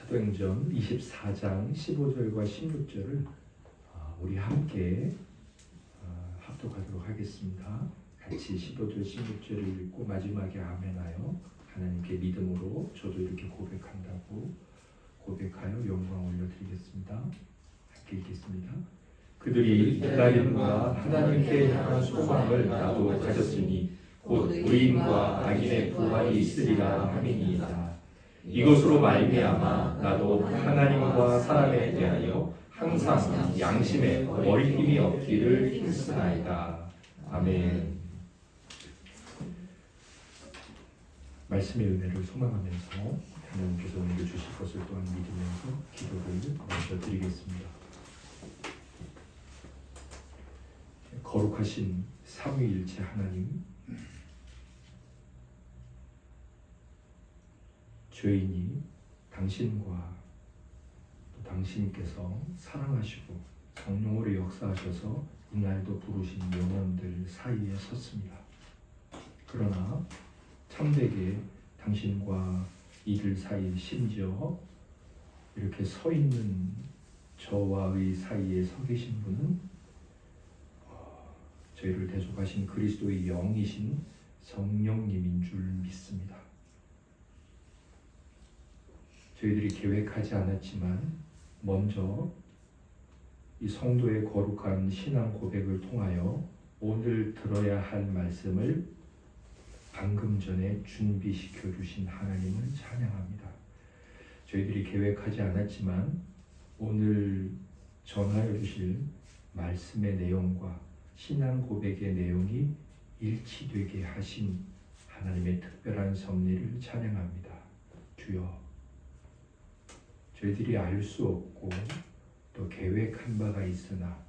사도행전 24장 15절과 16절을 우리 함께 합독하도록 하겠습니다. 같이 15절 16절을 읽고 마지막에 아멘하여 하나님께 믿음으로 저도 이렇게 고백한다고 고백하여 영광 올려드리겠습니다. 함께 읽겠습니다. 그들이 기다림과 하나님께 향한 소망을 나도 가졌으니 곧 의인과 악인의 부활이 있으리라 함이니이다. 이것으로 말미암아 나도 하나님과 사람에 대하여 항상 양심에 머리낌이 없기를 힘쓰나이다. 아멘. 말씀의 은혜를 소망하면서 하나님께서 오늘 주실 것을 또한 믿으면서 기도를 먼저 드리겠습니다. 거룩하신 삼위일체 하나님, 죄인이 당신과 또 당신께서 사랑하시고 성령으로 역사하셔서 이날도 부르신 영혼들 사이에 섰습니다. 그러나 참되게 당신과 이들 사이, 심지어 이렇게 서 있는 저와의 사이에 서 계신 분은 저희를 대속하신 그리스도의 영이신 성령님인 줄 믿습니다. 저희들이 계획하지 않았지만 먼저 이 성도의 거룩한 신앙 고백을 통하여 오늘 들어야 할 말씀을 방금 전에 준비시켜 주신 하나님을 찬양합니다. 저희들이 계획하지 않았지만 오늘 전하여 주실 말씀의 내용과 신앙 고백의 내용이 일치되게 하신 하나님의 특별한 섭리를 찬양합니다. 주여, 저희들이 알 수 없고 또 계획한 바가 있으나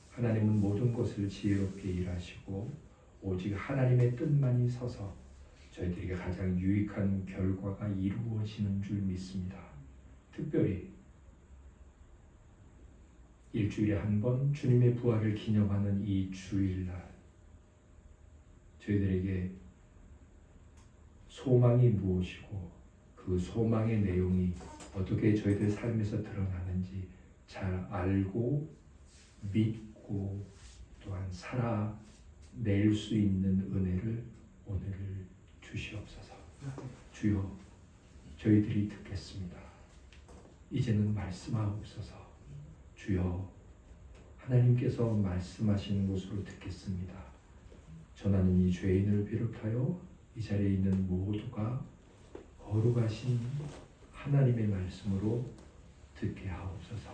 하나님은 모든 것을 지혜롭게 일하시고 오직 하나님의 뜻만이 서서 저희들에게 가장 유익한 결과가 이루어지는 줄 믿습니다. 특별히 일주일에 한 번 주님의 부활을 기념하는 이 주일날, 저희들에게 소망이 무엇이고 그 소망의 내용이 어떻게 저희들 삶에서 드러나는지 잘 알고 믿고 또한 살아낼 수 있는 은혜를 오늘 주시옵소서. 주여, 저희들이 듣겠습니다. 이제는 말씀하옵소서. 주여, 하나님께서 말씀하시는 것으로 듣겠습니다. 전하는 이 죄인을 비롯하여 이 자리에 있는 모두가 거룩하신 하나님의 말씀으로 듣게 하옵소서.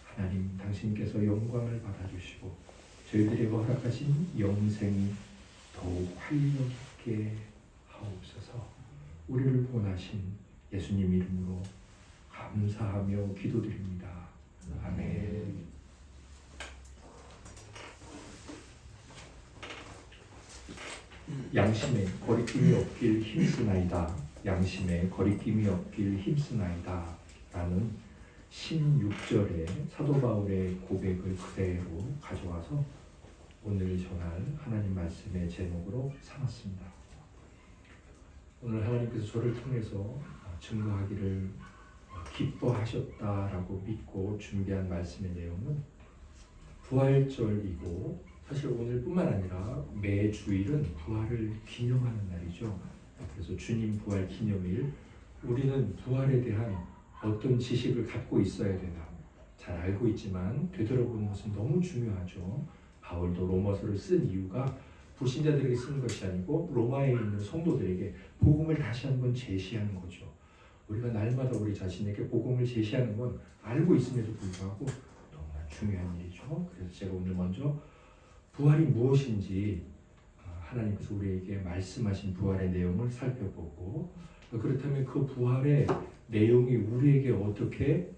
하나님, 당신께서 영광을 받아주시고 저희들에게 허락하신 영생이 더욱 활력 있게 하옵소서. 우리를 구원하신 예수님 이름으로 감사하며 기도드립니다. 아멘. 양심에 거리낌이 없길 힘쓰나이다. 양심에 거리낌이 없길 힘쓰나이다. 라는 16절의 사도 바울의 고백을 그대로 가져와서 오늘 전할 하나님 말씀의 제목으로 삼았습니다. 오늘 하나님께서 저를 통해서 증거하기를 기뻐하셨다라고 믿고 준비한 말씀의 내용은 부활절이고, 사실 오늘뿐만 아니라 매 주일은 부활을 기념하는 날이죠. 그래서 주님 부활 기념일, 우리는 부활에 대한 어떤 지식을 갖고 있어야 되나 잘 알고 있지만 되돌아보는 것은 너무 중요하죠. 바울도 로마서를 쓴 이유가 불신자들에게 쓰는 것이 아니고 로마에 있는 성도들에게 복음을 다시 한번 제시하는 거죠. 우리가 날마다 우리 자신에게 복음을 제시하는 건 알고 있음에도 불구하고 너무나 중요한 일이죠. 그래서 제가 오늘 먼저 부활이 무엇인지 하나님께서 우리에게 말씀하신 부활의 내용을 살펴보고, 그렇다면 그 부활의 내용이 우리에게 어떻게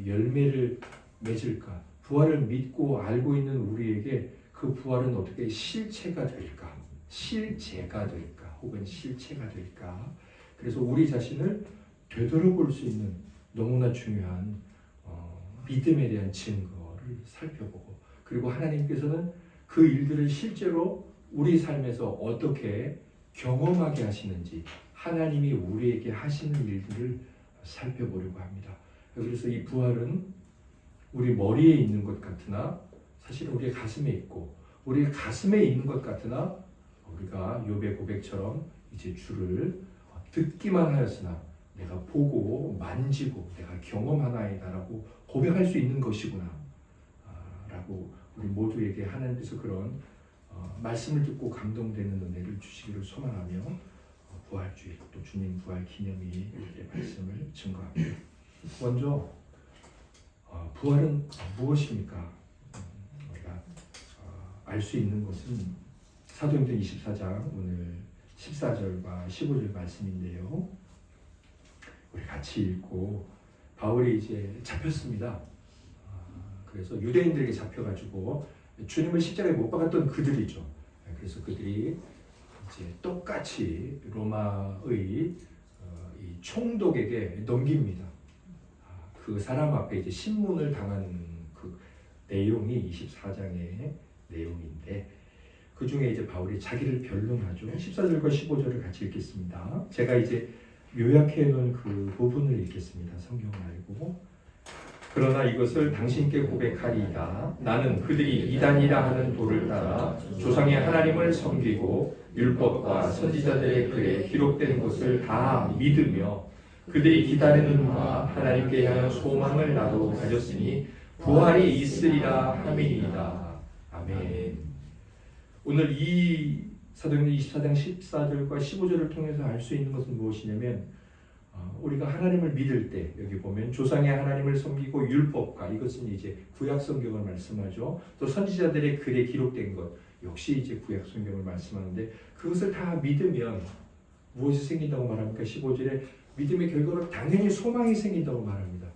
열매를 맺을까? 부활을 믿고 알고 있는 우리에게 그 부활은 어떻게 실체가 될까? 실제가 될까? 혹은 실체가 될까? 그래서 우리 자신을 되돌아볼 수 있는 너무나 중요한 믿음에 대한 증거를 살펴보고, 그리고 하나님께서는 그 일들을 실제로 우리 삶에서 어떻게 경험하게 하시는지, 하나님이 우리에게 하시는 일들을 살펴보려고 합니다. 그래서 이 부활은 우리 머리에 있는 것 같으나 사실 우리의 가슴에 있고, 우리 가슴에 있는 것 같으나 우리가 욥의 고백처럼 이제 주를 듣기만 하였으나 내가 보고 만지고 내가 경험하나이다라고 고백할 수 있는 것이구나 라고 우리 모두에게 하나님께서 그런 말씀을 듣고 감동되는 은혜를 주시기를 소망하며 부활주일 또 주님 부활 기념일의 말씀을 증거합니다. 먼저 부활은 무엇입니까? 우리가 알 수 있는 것은 사도행전 24장 오늘 14절과 15절 말씀인데요. 우리 같이 읽고, 바울이 이제 잡혔습니다. 그래서 유대인들에게 잡혀가지고 주님을 십자가에 못 박았던 그들이죠. 그래서 그들이 이제 똑같이 로마의 이 총독에게 넘깁니다. 그 사람 앞에 이제 신문을 당한 그 내용이 24장의 내용인데, 그 중에 이제 바울이 자기를 변론하죠. 14절과 15절을 같이 읽겠습니다. 제가 이제 요약해 놓은 그 부분을 읽겠습니다. 성경 말고. 그러나 이것을 당신께 고백하리이다. 나는 그들이 이단이라 하는 도를 따라 조상의 하나님을 섬기고 율법과 선지자들의 글에 기록된 것을 다 믿으며 그들이 기다리는 바 하나님께 향한 소망을 나도 가졌으니 부활이 있으리라 함이니이다. 아멘. 오늘 이 사도행전 24장 14절과 15절을 통해서 알 수 있는 것은 무엇이냐면, 우리가 하나님을 믿을 때 여기 보면 조상의 하나님을 섬기고 율법과, 이것은 이제 구약 성경을 말씀하죠. 또 선지자들의 글에 기록된 것 역시 이제 구약 성경을 말씀하는데, 그것을 다 믿으면 무엇이 생긴다고 말합니까? 15절에 믿음의 결과로 당연히 소망이 생긴다고 말합니다.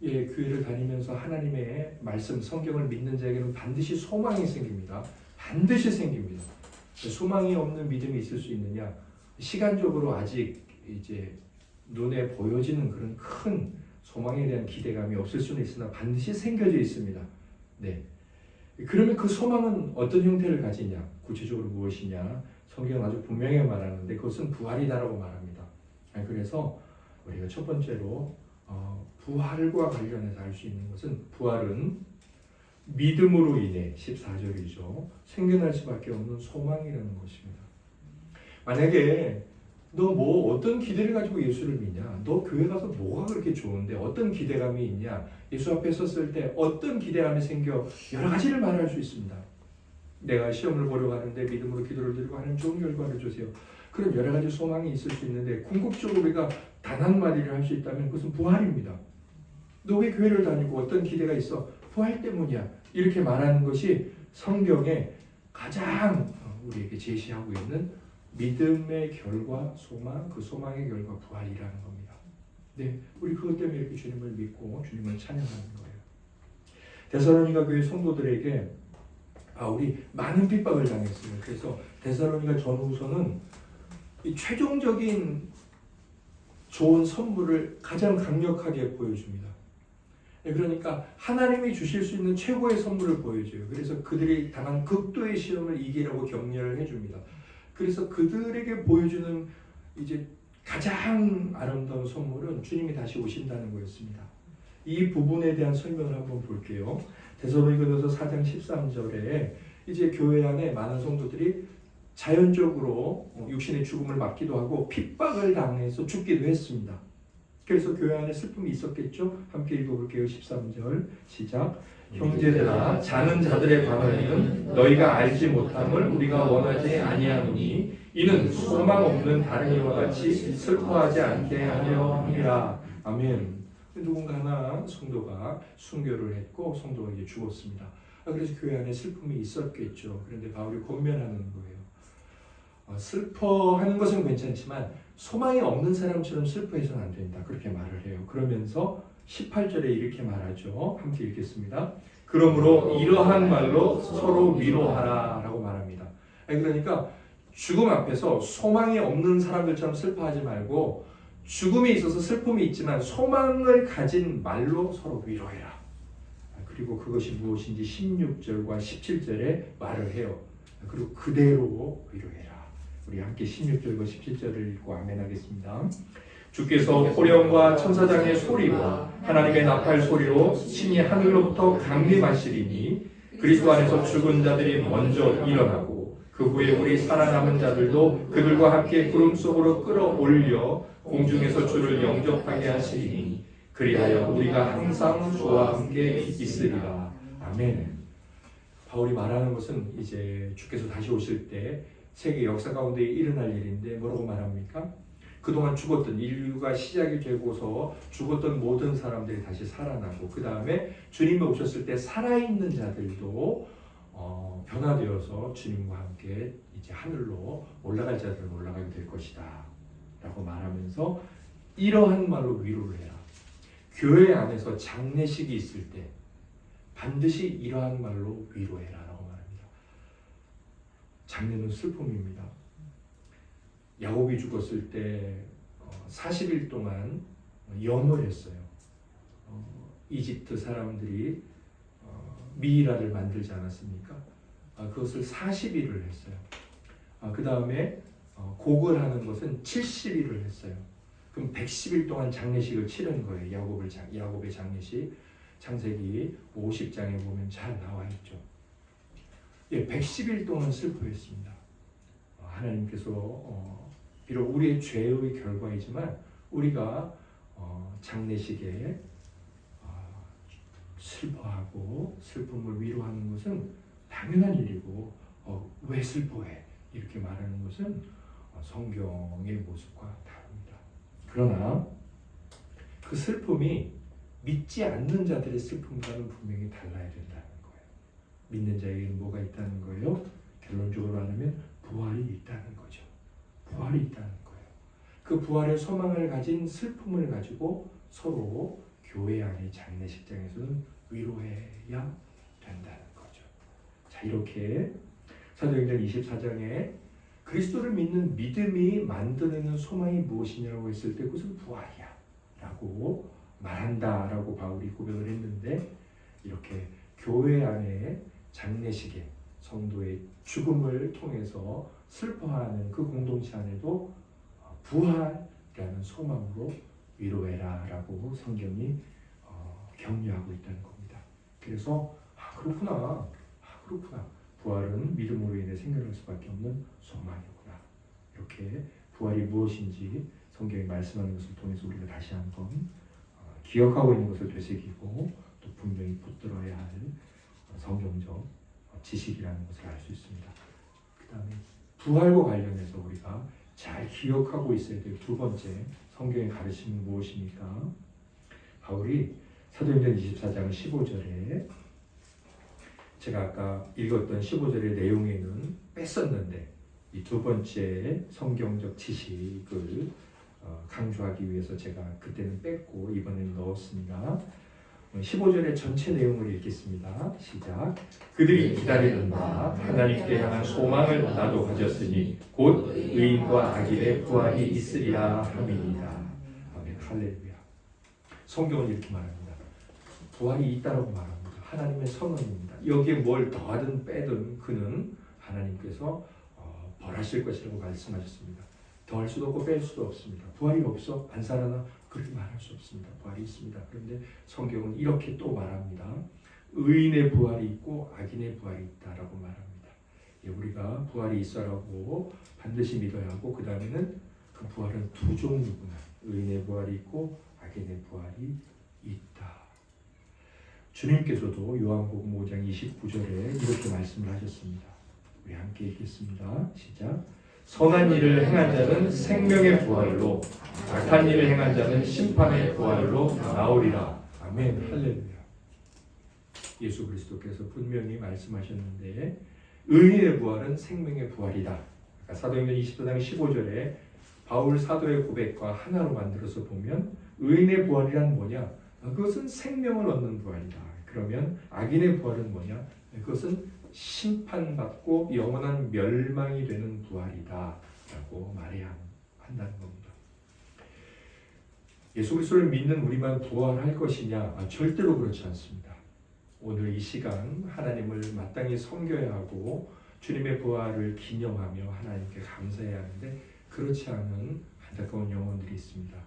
예, 교회를 다니면서 하나님의 말씀, 성경을 믿는 자에게는 반드시 소망이 생깁니다. 반드시 생깁니다. 소망이 없는 믿음이 있을 수 있느냐? 시간적으로 아직 이제 눈에 보여지는 그런 큰 소망에 대한 기대감이 없을 수는 있으나 반드시 생겨져 있습니다. 네. 그러면 그 소망은 어떤 형태를 가지냐? 구체적으로 무엇이냐? 성경은 아주 분명히 말하는데 그것은 부활이다라고 말합니다. 그래서 우리가 첫 번째로 부활과 관련해서 알 수 있는 것은, 부활은 믿음으로 인해 14절이죠. 생겨날 수밖에 없는 소망이라는 것입니다. 만약에 너 뭐 어떤 기대를 가지고 예수를 믿냐? 너 교회 가서 뭐가 그렇게 좋은데 어떤 기대감이 있냐? 예수 앞에 섰을 때 어떤 기대감이 생겨? 여러 가지를 말할 수 있습니다. 내가 시험을 보러 가는데 믿음으로 기도를 드리고 하는 좋은 결과를 주세요. 그런 여러 가지 소망이 있을 수 있는데, 궁극적으로 우리가 단 한마디를 할 수 있다면 그것은 부활입니다. 너 왜 교회를 다니고 어떤 기대가 있어? 부활 때문이야. 이렇게 말하는 것이 성경에 가장 우리에게 제시하고 있는 믿음의 결과 소망, 그 소망의 결과 부활이라는 겁니다. 네, 우리 그것 때문에 이렇게 주님을 믿고 주님을 찬양하는 거예요. 데살로니가 교회 성도들에게 우리 많은 핍박을 당했어요. 그래서 데살로니가 전후서는 이 최종적인 좋은 선물을 가장 강력하게 보여줍니다. 그러니까 하나님이 주실 수 있는 최고의 선물을 보여줘요. 그래서 그들이 당한 극도의 시험을 이기라고 격려를 해줍니다. 그래서 그들에게 보여주는 이제 가장 아름다운 선물은 주님이 다시 오신다는 거였습니다. 이 부분에 대한 설명을 한번 볼게요. 데살로니가서 4장 13절에 이제 교회 안에 많은 성도들이 자연적으로 육신의 죽음을 맞기도 하고 핍박을 당해서 죽기도 했습니다. 그래서 교회 안에 슬픔이 있었겠죠? 함께 읽어볼게요. 13절 시작. 형제들아, 자는 자들의 방언은 너희가 알지 못함을 우리가 원하지 아니하노니 이는 소망 없는 다른 이와 같이 슬퍼하지 않게 하려 함이라. 아멘. 누군가 하나 성도가 순교를 했고 성도가 이제 죽었습니다. 그래서 교회 안에 슬픔이 있었겠죠. 그런데 바울이 권면하는 거예요. 슬퍼하는 것은 괜찮지만 소망이 없는 사람처럼 슬퍼해서는 안 된다. 그렇게 말을 해요. 그러면서 18절에 이렇게 말하죠. 함께 읽겠습니다. 그러므로 이러한 말로 서로 위로하라 라고 말합니다. 그러니까 죽음 앞에서 소망이 없는 사람들처럼 슬퍼하지 말고, 죽음에 있어서 슬픔이 있지만 소망을 가진 말로 서로 위로해라. 그리고 그것이 무엇인지 16절과 17절에 말을 해요. 그리고 그대로 위로해라. 우리 함께 16절과 17절을 읽고 아멘 하겠습니다. 주께서 호령과 천사장의 소리와 하나님의 나팔 소리로 신이 하늘로부터 강림하시리니 그리스도 안에서 죽은 자들이 먼저 일어나고 그 후에 우리 살아남은 자들도 그들과 함께 구름 속으로 끌어올려 공중에서 주를 영접하게 하시리니 그리하여 우리가 항상 주와 함께 있으리라. 아멘. 바울이 말하는 것은 이제 주께서 다시 오실 때 세계 역사 가운데 일어날 일인데 뭐라고 말합니까? 그동안 죽었던 인류가 시작이 되고서 죽었던 모든 사람들이 다시 살아나고 그 다음에 주님이 오셨을 때 살아있는 자들도 변화되어서 주님과 함께 이제 하늘로 올라갈 자들은 올라가게 될 것이다 라고 말하면서 이러한 말로 위로를 해라. 교회 안에서 장례식이 있을 때 반드시 이러한 말로 위로해라 라고 말합니다. 장례는 슬픔입니다. 야곱이 죽었을 때 40일 동안 염을 했어요. 이집트 사람들이 미이라를 만들지 않았습니까? 그것을 40일을 했어요. 그 다음에 곡을 하는 것은 70일을 했어요. 그럼 110일 동안 장례식을 치른 거예요. 야곱의 장례식. 창세기 50장에 보면 잘 나와 있죠. 예, 110일 동안 슬퍼했습니다. 하나님께서 비록 우리의 죄의 결과이지만 우리가 장례식에 슬퍼하고 슬픔을 위로하는 것은 당연한 일이고 왜 슬퍼해? 이렇게 말하는 것은 성경의 모습과 다릅니다. 그러나 그 슬픔이 믿지 않는 자들의 슬픔과는 분명히 달라야 된다는 거예요. 믿는 자에게는 뭐가 있다는 거예요? 결론적으로 말하면 부활이 있다는 거죠. 부활이 있다는 거예요. 그 부활의 소망을 가진 슬픔을 가지고 서로 교회 안의 장례식장에서는 위로해야 된다는 거죠. 자, 이렇게 사도행전 24장에 그리스도를 믿는 믿음이 만들어내는 소망이 무엇이냐고 했을 때 그것은 부활이야 라고 말한다라고 바울이 고백을 했는데 이렇게 교회 안에 장례식에 성도의 죽음을 통해서 슬퍼하는 그 공동체 안에도 부활이라는 소망으로 위로해라 라고 성경이 격려하고 있다는 겁니다. 그래서 그렇구나 부활은 믿음으로 인해 생겨날 수밖에 없는 소망이구나. 이렇게 부활이 무엇인지 성경이 말씀하는 것을 통해서 우리가 다시 한번 기억하고 있는 것을 되새기고 또 분명히 붙들어야 할 성경적 지식이라는 것을 알 수 있습니다. 그 다음에 부활과 관련해서 우리가 잘 기억하고 있어야 될 두 번째 성경의 가르침은 무엇입니까? 바울이 사도행전 24장 15절에 제가 아까 읽었던 15절의 내용에는 뺐었는데 이 두 번째 성경적 지식을 강조하기 위해서 제가 그때는 뺐고 이번에는 넣었습니다. 15절의 전체 내용을 읽겠습니다. 시작. 그들이 기다리는 바 하나님께 향한 소망을 나도 가졌으니 곧 의인과 악인의 부활이 있으리라 함이니라. 아멘. 할렐루야. 성경은 이렇게 말합니다. 부활이 있다라고 말합니다. 하나님의 선언입니다. 여기에 뭘 더하든 빼든 그는 하나님께서 벌하실 것이라고 말씀하셨습니다. 더할 수도 없고 뺄 수도 없습니다. 부활이 없어? 안 살아나? 그렇게 말할 수 없습니다. 부활이 있습니다. 그런데 성경은 이렇게 또 말합니다. 의인의 부활이 있고 악인의 부활이 있다라고 말합니다. 우리가 부활이 있어라고 반드시 믿어야 하고 그 다음에는 그 부활은 두 종류구나. 의인의 부활이 있고 악인의 부활이 있다. 주님께서도 요한복음 5장 29절에 이렇게 말씀을 하셨습니다. 우리 함께 읽겠습니다. 시작. 선한 일을 행한 자는 생명의 부활로 악한 일을 행한 자는 심판의 부활로 나오리라. 아멘. 할렐루야. 예수 그리스도께서 분명히 말씀하셨는데 의인의 부활은 생명의 부활이다. 사도행전 24장 15절에 바울 사도의 고백과 하나로 만들어서 보면 의인의 부활이란 뭐냐? 그것은 생명을 얻는 부활이다. 그러면 악인의 부활은 뭐냐? 그것은 심판받고 영원한 멸망이 되는 부활이다 라고 말해야 한다는 겁니다. 예수 그리스도를 믿는 우리만 부활할 것이냐? 절대로 그렇지 않습니다. 오늘 이 시간 하나님을 마땅히 섬겨야 하고 주님의 부활을 기념하며 하나님께 감사해야 하는데 그렇지 않은 안타까운 영혼들이 있습니다.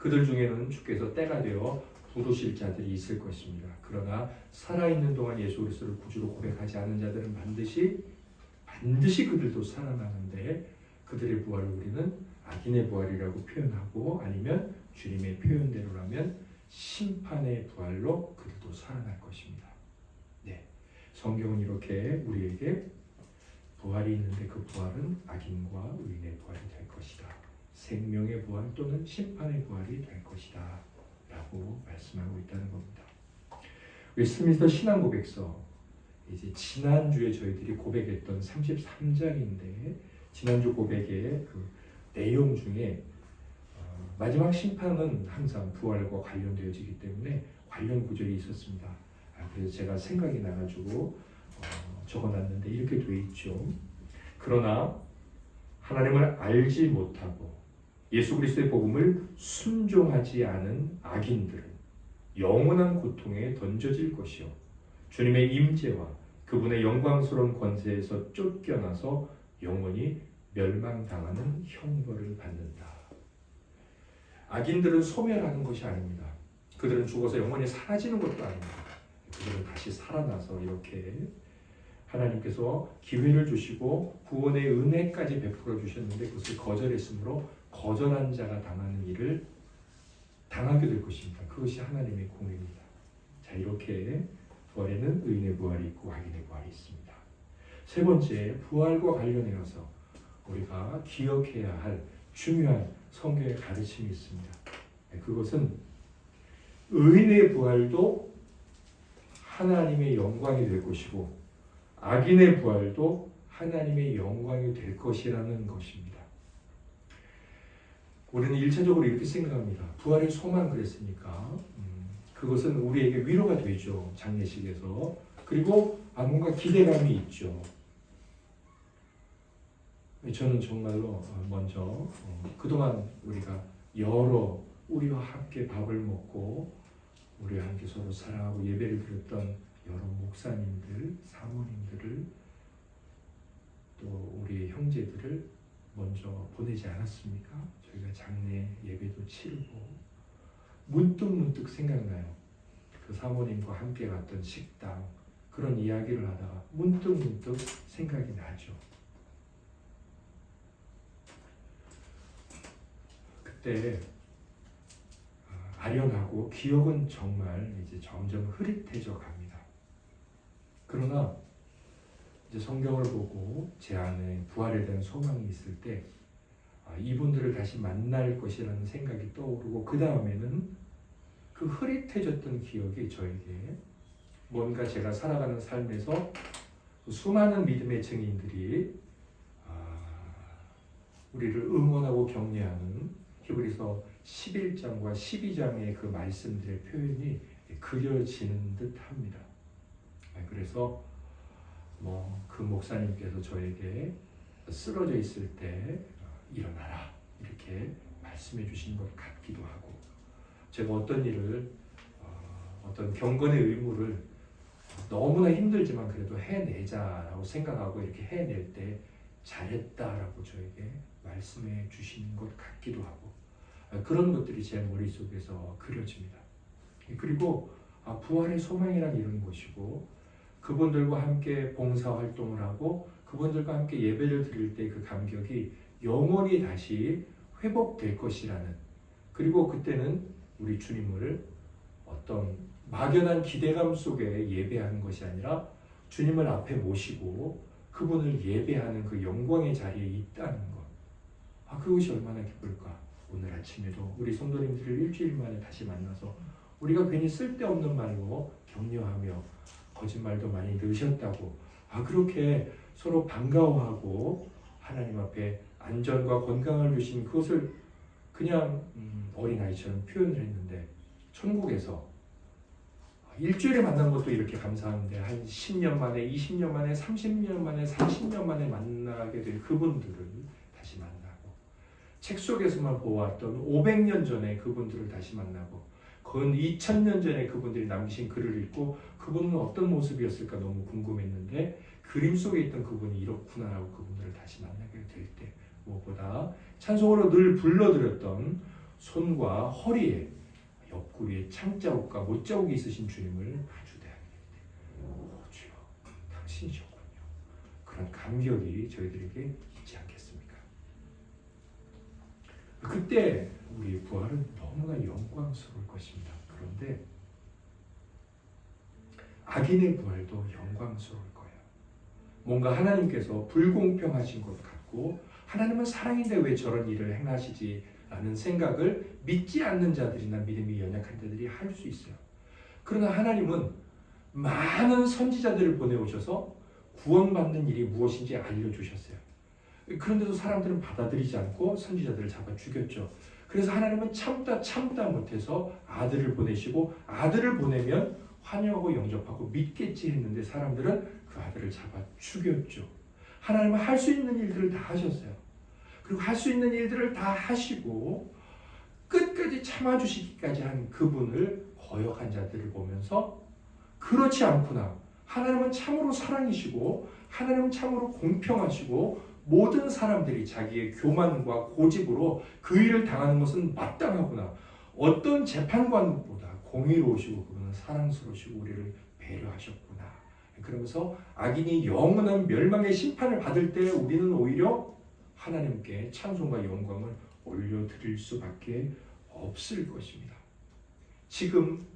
그들 중에는 주께서 때가 되어 부르실 자들이 있을 것입니다. 그러나 살아있는 동안 예수 그리스도를 구주로 고백하지 않은 자들은 반드시 그들도 살아나는데 그들의 부활을 우리는 악인의 부활이라고 표현하고 아니면 주님의 표현대로라면 심판의 부활로 그들도 살아날 것입니다. 네, 성경은 이렇게 우리에게 부활이 있는데 그 부활은 악인과 의인의 부활이 될 것이다. 생명의 부활 또는 심판의 부활이 될 것이다. 라고 말씀하고 있다는 겁니다. 웨스트민스터 신앙고백서 이제 지난주에 저희들이 고백했던 33장인데 지난주 고백의 그 내용 중에 마지막 심판은 항상 부활과 관련되어지기 때문에 관련 구절이 있었습니다. 그래서 제가 생각이 나가지고 적어놨는데 이렇게 돼 있죠. 그러나 하나님을 알지 못하고 예수 그리스도의 복음을 순종하지 않은 악인들은 영원한 고통에 던져질 것이요 주님의 임재와 그분의 영광스러운 권세에서 쫓겨나서 영원히 멸망당하는 형벌을 받는다. 악인들은 소멸하는 것이 아닙니다. 그들은 죽어서 영원히 사라지는 것도 아닙니다. 그들은 다시 살아나서 이렇게 하나님께서 기회를 주시고 구원의 은혜까지 베풀어 주셨는데 그것을 거절했으므로 거절한 자가 당하는 일을 당하게 될 것입니다. 그것이 하나님의 공의입니다. 자, 이렇게 부활에는 의인의 부활이 있고 악인의 부활이 있습니다. 세 번째, 부활과 관련해서 우리가 기억해야 할 중요한 성경의 가르침이 있습니다. 그것은 의인의 부활도 하나님의 영광이 될 것이고 악인의 부활도 하나님의 영광이 될 것이라는 것입니다. 우리는 일차적으로 이렇게 생각합니다. 부활의 소망 그랬으니까 그것은 우리에게 위로가 되죠. 장례식에서. 그리고 뭔가 기대감이 있죠. 저는 정말로 먼저 그동안 우리가 우리와 함께 밥을 먹고 우리와 함께 서로 사랑하고 예배를 드렸던 여러 목사님들, 사모님들을 또 우리 형제들을 먼저 보내지 않았습니까? 저희가 장례 예배도 치르고 문득 생각나요. 그 사모님과 함께 갔던 식당 그런 이야기를 하다가 문득 생각이 나죠. 그때 아련하고 기억은 정말 이제 점점 흐릿해져 갑니다. 그러나 이제 성경을 보고 제 안에 부활에 대한 소망이 있을 때 이분들을 다시 만날 것이라는 생각이 떠오르고 그 다음에는 그 흐릿해졌던 기억이 저에게 뭔가 제가 살아가는 삶에서 수많은 믿음의 증인들이 우리를 응원하고 격려하는 히브리서 11장과 12장의 그 말씀들의 표현이 그려지는 듯 합니다. 그래서 그 목사님께서 저에게 쓰러져 있을 때 일어나라 이렇게 말씀해 주신 것 같기도 하고 제가 어떤 일을 어떤 경건의 의무를 너무나 힘들지만 그래도 해내자라고 생각하고 이렇게 해낼 때 잘했다라고 저에게 말씀해 주시는 것 같기도 하고 그런 것들이 제 머릿속에서 그려집니다. 그리고 부활의 소망이란 이런 것이고 그분들과 함께 봉사활동을 하고 그분들과 함께 예배를 드릴 때 그 감격이 영원히 다시 회복될 것이라는 그리고 그때는 우리 주님을 어떤 막연한 기대감 속에 예배하는 것이 아니라 주님을 앞에 모시고 그분을 예배하는 그 영광의 자리에 있다는 것. 그것이 얼마나 기쁠까. 오늘 아침에도 우리 성도님들을 일주일 만에 다시 만나서 우리가 괜히 쓸데없는 말로 격려하며 거짓말도 많이 넣으셨다고 그렇게 서로 반가워하고 하나님 앞에 안전과 건강을 주신 그것을 그냥 어린아이처럼 표현을 했는데 천국에서 일주일에 만난 것도 이렇게 감사한데 한 10년 만에 20년 만에 30년 만에 40년 만에 만나게 될 그분들을 다시 만나고 책 속에서만 보았던 500년 전에 그분들을 다시 만나고 건 2000년 전에 그분들이 남기신 글을 읽고 그분은 어떤 모습이었을까 너무 궁금했는데 그림 속에 있던 그분이 이렇구나라고 그분들을 다시 만나게 될 때 무엇보다 찬송으로 늘 불러드렸던 손과 허리에 옆구리에 창자국과 못자국이 있으신 주님을 마주대하게 됩니다. 주여, 당신이셨군요. 그런 감격이 저희들에게 있지 않겠습니까? 그때 우리의 부활은 너무나 영광스러울 것입니다. 그런데 악인의 부활도 영광스러울 거예요. 뭔가 하나님께서 불공평하신 것 같고 하나님은 사랑인데 왜 저런 일을 행하시지? 라는 생각을 믿지 않는 자들이나 믿음이 연약한 자들이 할 수 있어요. 그러나 하나님은 많은 선지자들을 보내오셔서 구원받는 일이 무엇인지 알려주셨어요. 그런데도 사람들은 받아들이지 않고 선지자들을 잡아 죽였죠. 그래서 하나님은 참다 못해서 아들을 보내시고 아들을 보내면 환영하고 영접하고 믿겠지 했는데 사람들은 그 아들을 잡아 죽였죠. 하나님은 할 수 있는 일들을 다 하셨어요. 그리고 할 수 있는 일들을 다 하시고 끝까지 참아주시기까지 한 그분을 거역한 자들을 보면서 그렇지 않구나. 하나님은 참으로 사랑이시고 하나님은 참으로 공평하시고 모든 사람들이 자기의 교만과 고집으로 그 일을 당하는 것은 마땅하구나. 어떤 재판관보다 공의로우시고 그분은 사랑스러우시고 우리를 배려하셨구나. 그러면서 악인이 영원한 멸망의 심판을 받을 때 우리는 오히려 하나님께 찬송과 영광을 올려드릴 수밖에 없을 것입니다. 지금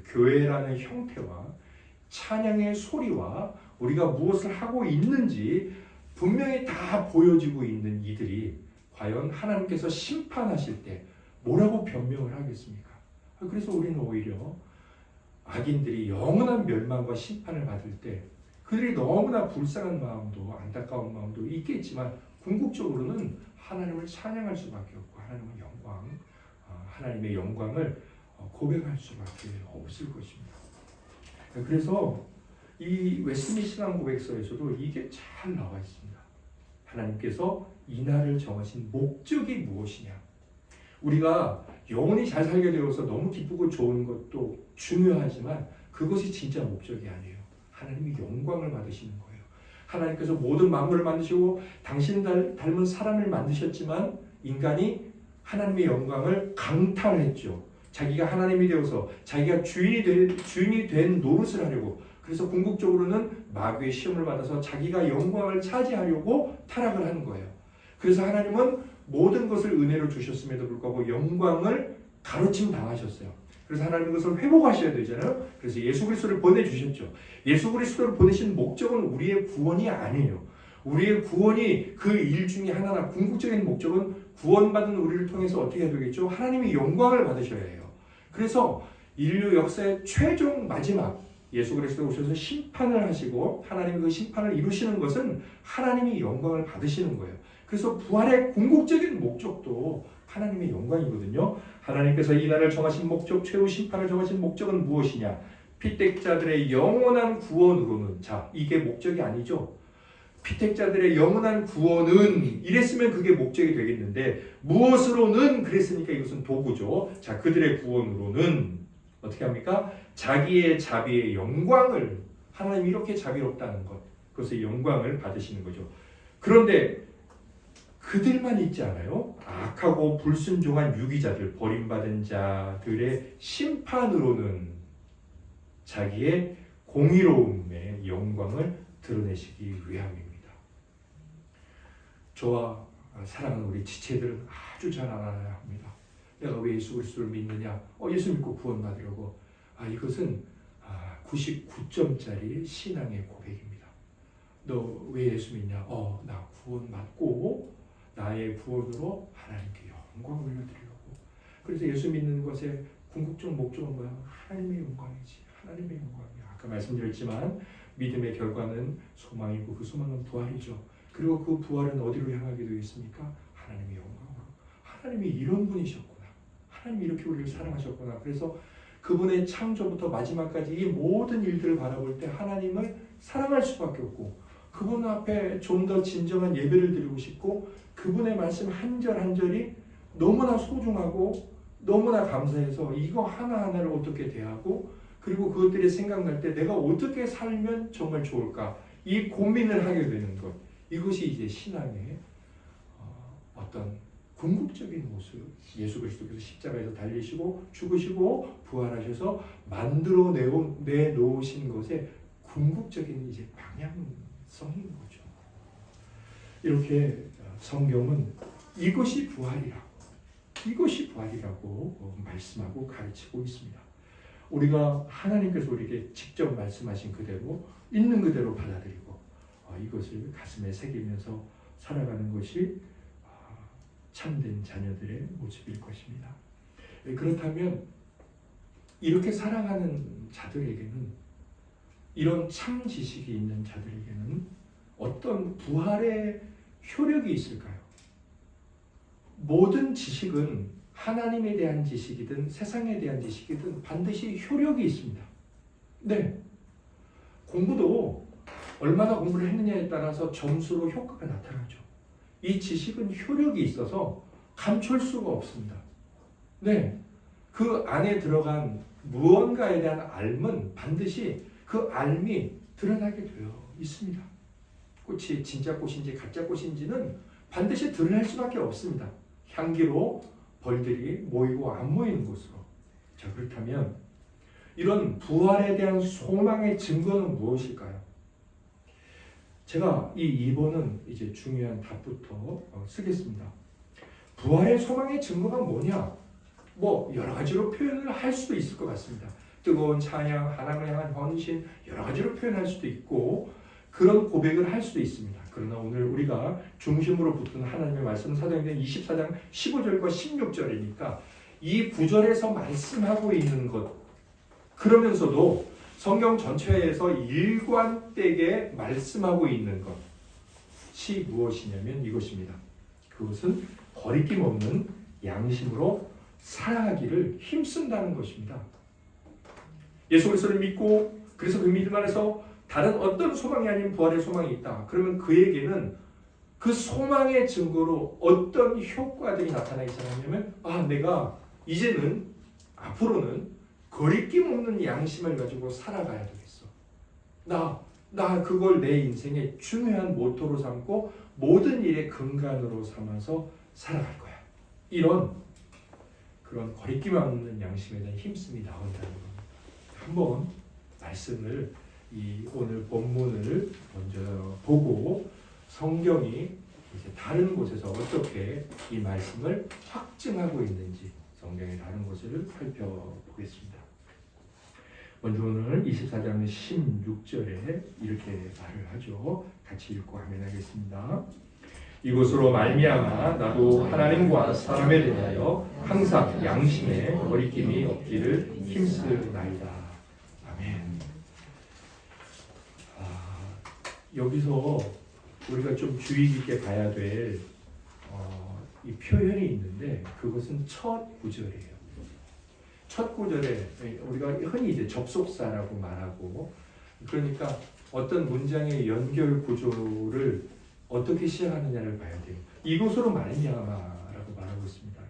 교회라는 형태와 찬양의 소리와 우리가 무엇을 하고 있는지 분명히 다 보여지고 있는 이들이 과연 하나님께서 심판하실 때 뭐라고 변명을 하겠습니까? 그래서 우리는 오히려 악인들이 영원한 멸망과 심판을 받을 때 그들이 너무나 불쌍한 마음도 안타까운 마음도 있겠지만 궁극적으로는 하나님을 찬양할 수밖에 없고 하나님의 영광을 고백할 수밖에 없을 것입니다. 그래서 이 웨스미 신앙 고백서에서도 이게 잘 나와 있습니다. 하나님께서 이 날을 정하신 목적이 무엇이냐? 우리가 영원히 잘 살게 되어서 너무 기쁘고 좋은 것도 중요하지만 그것이 진짜 목적이 아니에요. 하나님이 영광을 받으시는 거예요. 하나님께서 모든 만물을 만드시고 당신 닮은 사람을 만드셨지만 인간이 하나님의 영광을 강탈했죠. 자기가 하나님이 되어서 자기가 주인이 된 노릇을 하려고 그래서 궁극적으로는 마귀의 시험을 받아서 자기가 영광을 차지하려고 타락을 하는 거예요. 그래서 하나님은 모든 것을 은혜로 주셨음에도 불구하고 영광을 가로침 당하셨어요. 그래서 하나님 그것을 회복하셔야 되잖아요. 그래서 예수 그리스도를 보내주셨죠. 예수 그리스도를 보내신 목적은 우리의 구원이 아니에요. 우리의 구원이 그 일 중에 하나나 궁극적인 목적은 구원받은 우리를 통해서 어떻게 해야 되겠죠? 하나님이 영광을 받으셔야 해요. 그래서 인류 역사의 최종 마지막 예수 그리스도 오셔서 심판을 하시고 하나님이 그 심판을 이루시는 것은 하나님이 영광을 받으시는 거예요. 그래서 부활의 궁극적인 목적도 하나님의 영광이거든요. 하나님께서 이 날을 정하신 목적, 최후 심판을 정하신 목적은 무엇이냐? 피택자들의 영원한 구원으로는 자, 이게 목적이 아니죠. 피택자들의 영원한 구원은 이랬으면 그게 목적이 되겠는데 무엇으로는 그랬으니까 이것은 도구죠. 자, 그들의 구원으로는 어떻게 합니까? 자기의 자비의 영광을 하나님이 이렇게 자비롭다는 것 그것의 영광을 받으시는 거죠. 그런데 그들만 있지 않아요? 악하고 불순종한 유기자들 버림받은 자들의 심판으로는 자기의 공의로움의 영광을 드러내시기 위함입니다. 저와 사랑하는 우리 지체들은 아주 잘 알아야 합니다. 내가 왜 예수 그리스도를 믿느냐? 예수 믿고 구원받으려고. 이것은 99점짜리 신앙의 고백입니다. 너 왜 예수 믿냐? 나 구원받고 나의 구원으로 하나님께 영광을 올려드리려고. 그래서 예수 믿는 것의 궁극적 목적은 뭐야? 하나님의 영광이지. 하나님의 영광이야. 아까 말씀드렸지만 믿음의 결과는 소망이고 그 소망은 부활이죠. 그리고 그 부활은 어디로 향하게 되겠습니까? 하나님의 영광으로. 하나님이 이런 분이셨구나. 하나님이 이렇게 우리를 사랑하셨구나. 그래서 그분의 창조부터 마지막까지 이 모든 일들을 바라볼 때 하나님을 사랑할 수밖에 없고 그분 앞에 좀 더 진정한 예배를 드리고 싶고 그분의 말씀 한 절 한 절이 너무나 소중하고 너무나 감사해서 이거 하나하나를 어떻게 대하고 그리고 그것들이 생각날 때 내가 어떻게 살면 정말 좋을까 이 고민을 하게 되는 것 이것이 이제 신앙의 어떤 궁극적인 모습, 예수 그리스도께서 십자가에서 달리시고 죽으시고 부활하셔서 만들어 내놓으신 것의 궁극적인 이제 방향성인 거죠. 이렇게 성경은 이것이 부활이라고 말씀하고 가르치고 있습니다. 우리가 하나님께서 우리에게 직접 말씀하신 그대로 있는 그대로 받아들이고 이것을 가슴에 새기면서 살아가는 것이 참된 자녀들의 모습일 것입니다. 그렇다면 이렇게 살아가는 자들에게는, 이런 참 지식이 있는 자들에게는 어떤 부활의 효력이 있을까요? 모든 지식은 하나님에 대한 지식이든 세상에 대한 지식이든 반드시 효력이 있습니다. 네, 공부도 얼마나 공부를 했느냐에 따라서 점수로 효과가 나타나죠. 이 지식은 효력이 있어서 감출 수가 없습니다. 네, 그 안에 들어간 무언가에 대한 알은 반드시 그 알미 드러나게 되어 있습니다. 꽃이 진짜 꽃인지 가짜 꽃인지는 반드시 드러날 수밖에 없습니다. 향기로 벌들이 모이고 안 모이는 곳으로. 자, 그렇다면 이런 부활에 대한 소망의 증거는 무엇일까요? 제가 이 2번은 이제 중요한 답부터 쓰겠습니다. 부활의 소망의 증거가 뭐냐? 뭐 여러 가지로 표현을 할 수도 있을 것 같습니다. 뜨거운 찬양, 하나님을 향한 헌신, 여러 가지로 표현할 수도 있고 그런 고백을 할 수도 있습니다. 그러나 오늘 우리가 중심으로 붙은 하나님의 말씀은 사도행전 24장 15절과 16절이니까 이 구절에서 말씀하고 있는 것, 그러면서도 성경 전체에서 일관되게 말씀하고 있는 것이 무엇이냐면 이것입니다. 그것은 거리낌 없는 양심으로 살아가기를 힘쓴다는 것입니다. 예수 그리스도를 믿고 그래서 그 믿음 안에서 다른 어떤 소망이 아닌 부활의 소망이 있다. 그러면 그에게는 그 소망의 증거로 어떤 효과들이 나타나기 시작하냐면 내가 이제는 앞으로는 거리낌 없는 양심을 가지고 살아가야 되겠어. 나 그걸 내 인생의 중요한 모토로 삼고 모든 일의 근간으로 삼아서 살아갈 거야. 이런 그런 거리낌 없는 양심에 대한 힘씀이 나온다는 겁니다. 한번 말씀을 이 오늘 본문을 먼저 보고 성경이 이제 다른 곳에서 어떻게 이 말씀을 확증하고 있는지 성경의 다른 곳을 살펴보겠습니다. 먼저 오늘 24장 16절에 이렇게 말을 하죠. 같이 읽고 아멘하겠습니다. 이것으로 말미암아 나도 하나님과 사람에 대하여 항상 양심에 거리낌이 없기를 힘쓰나이다. 아멘. 여기서 우리가 좀 주의 깊게 봐야 될 이 표현이 있는데 그것은 첫 구절이에요. 첫 구절에 우리가 흔히 이제 접속사라고 말하고, 그러니까 어떤 문장의 연결 구조를 어떻게 시작하느냐를 봐야 돼요. 이것으로 말미암아라고 말하고 있습니다.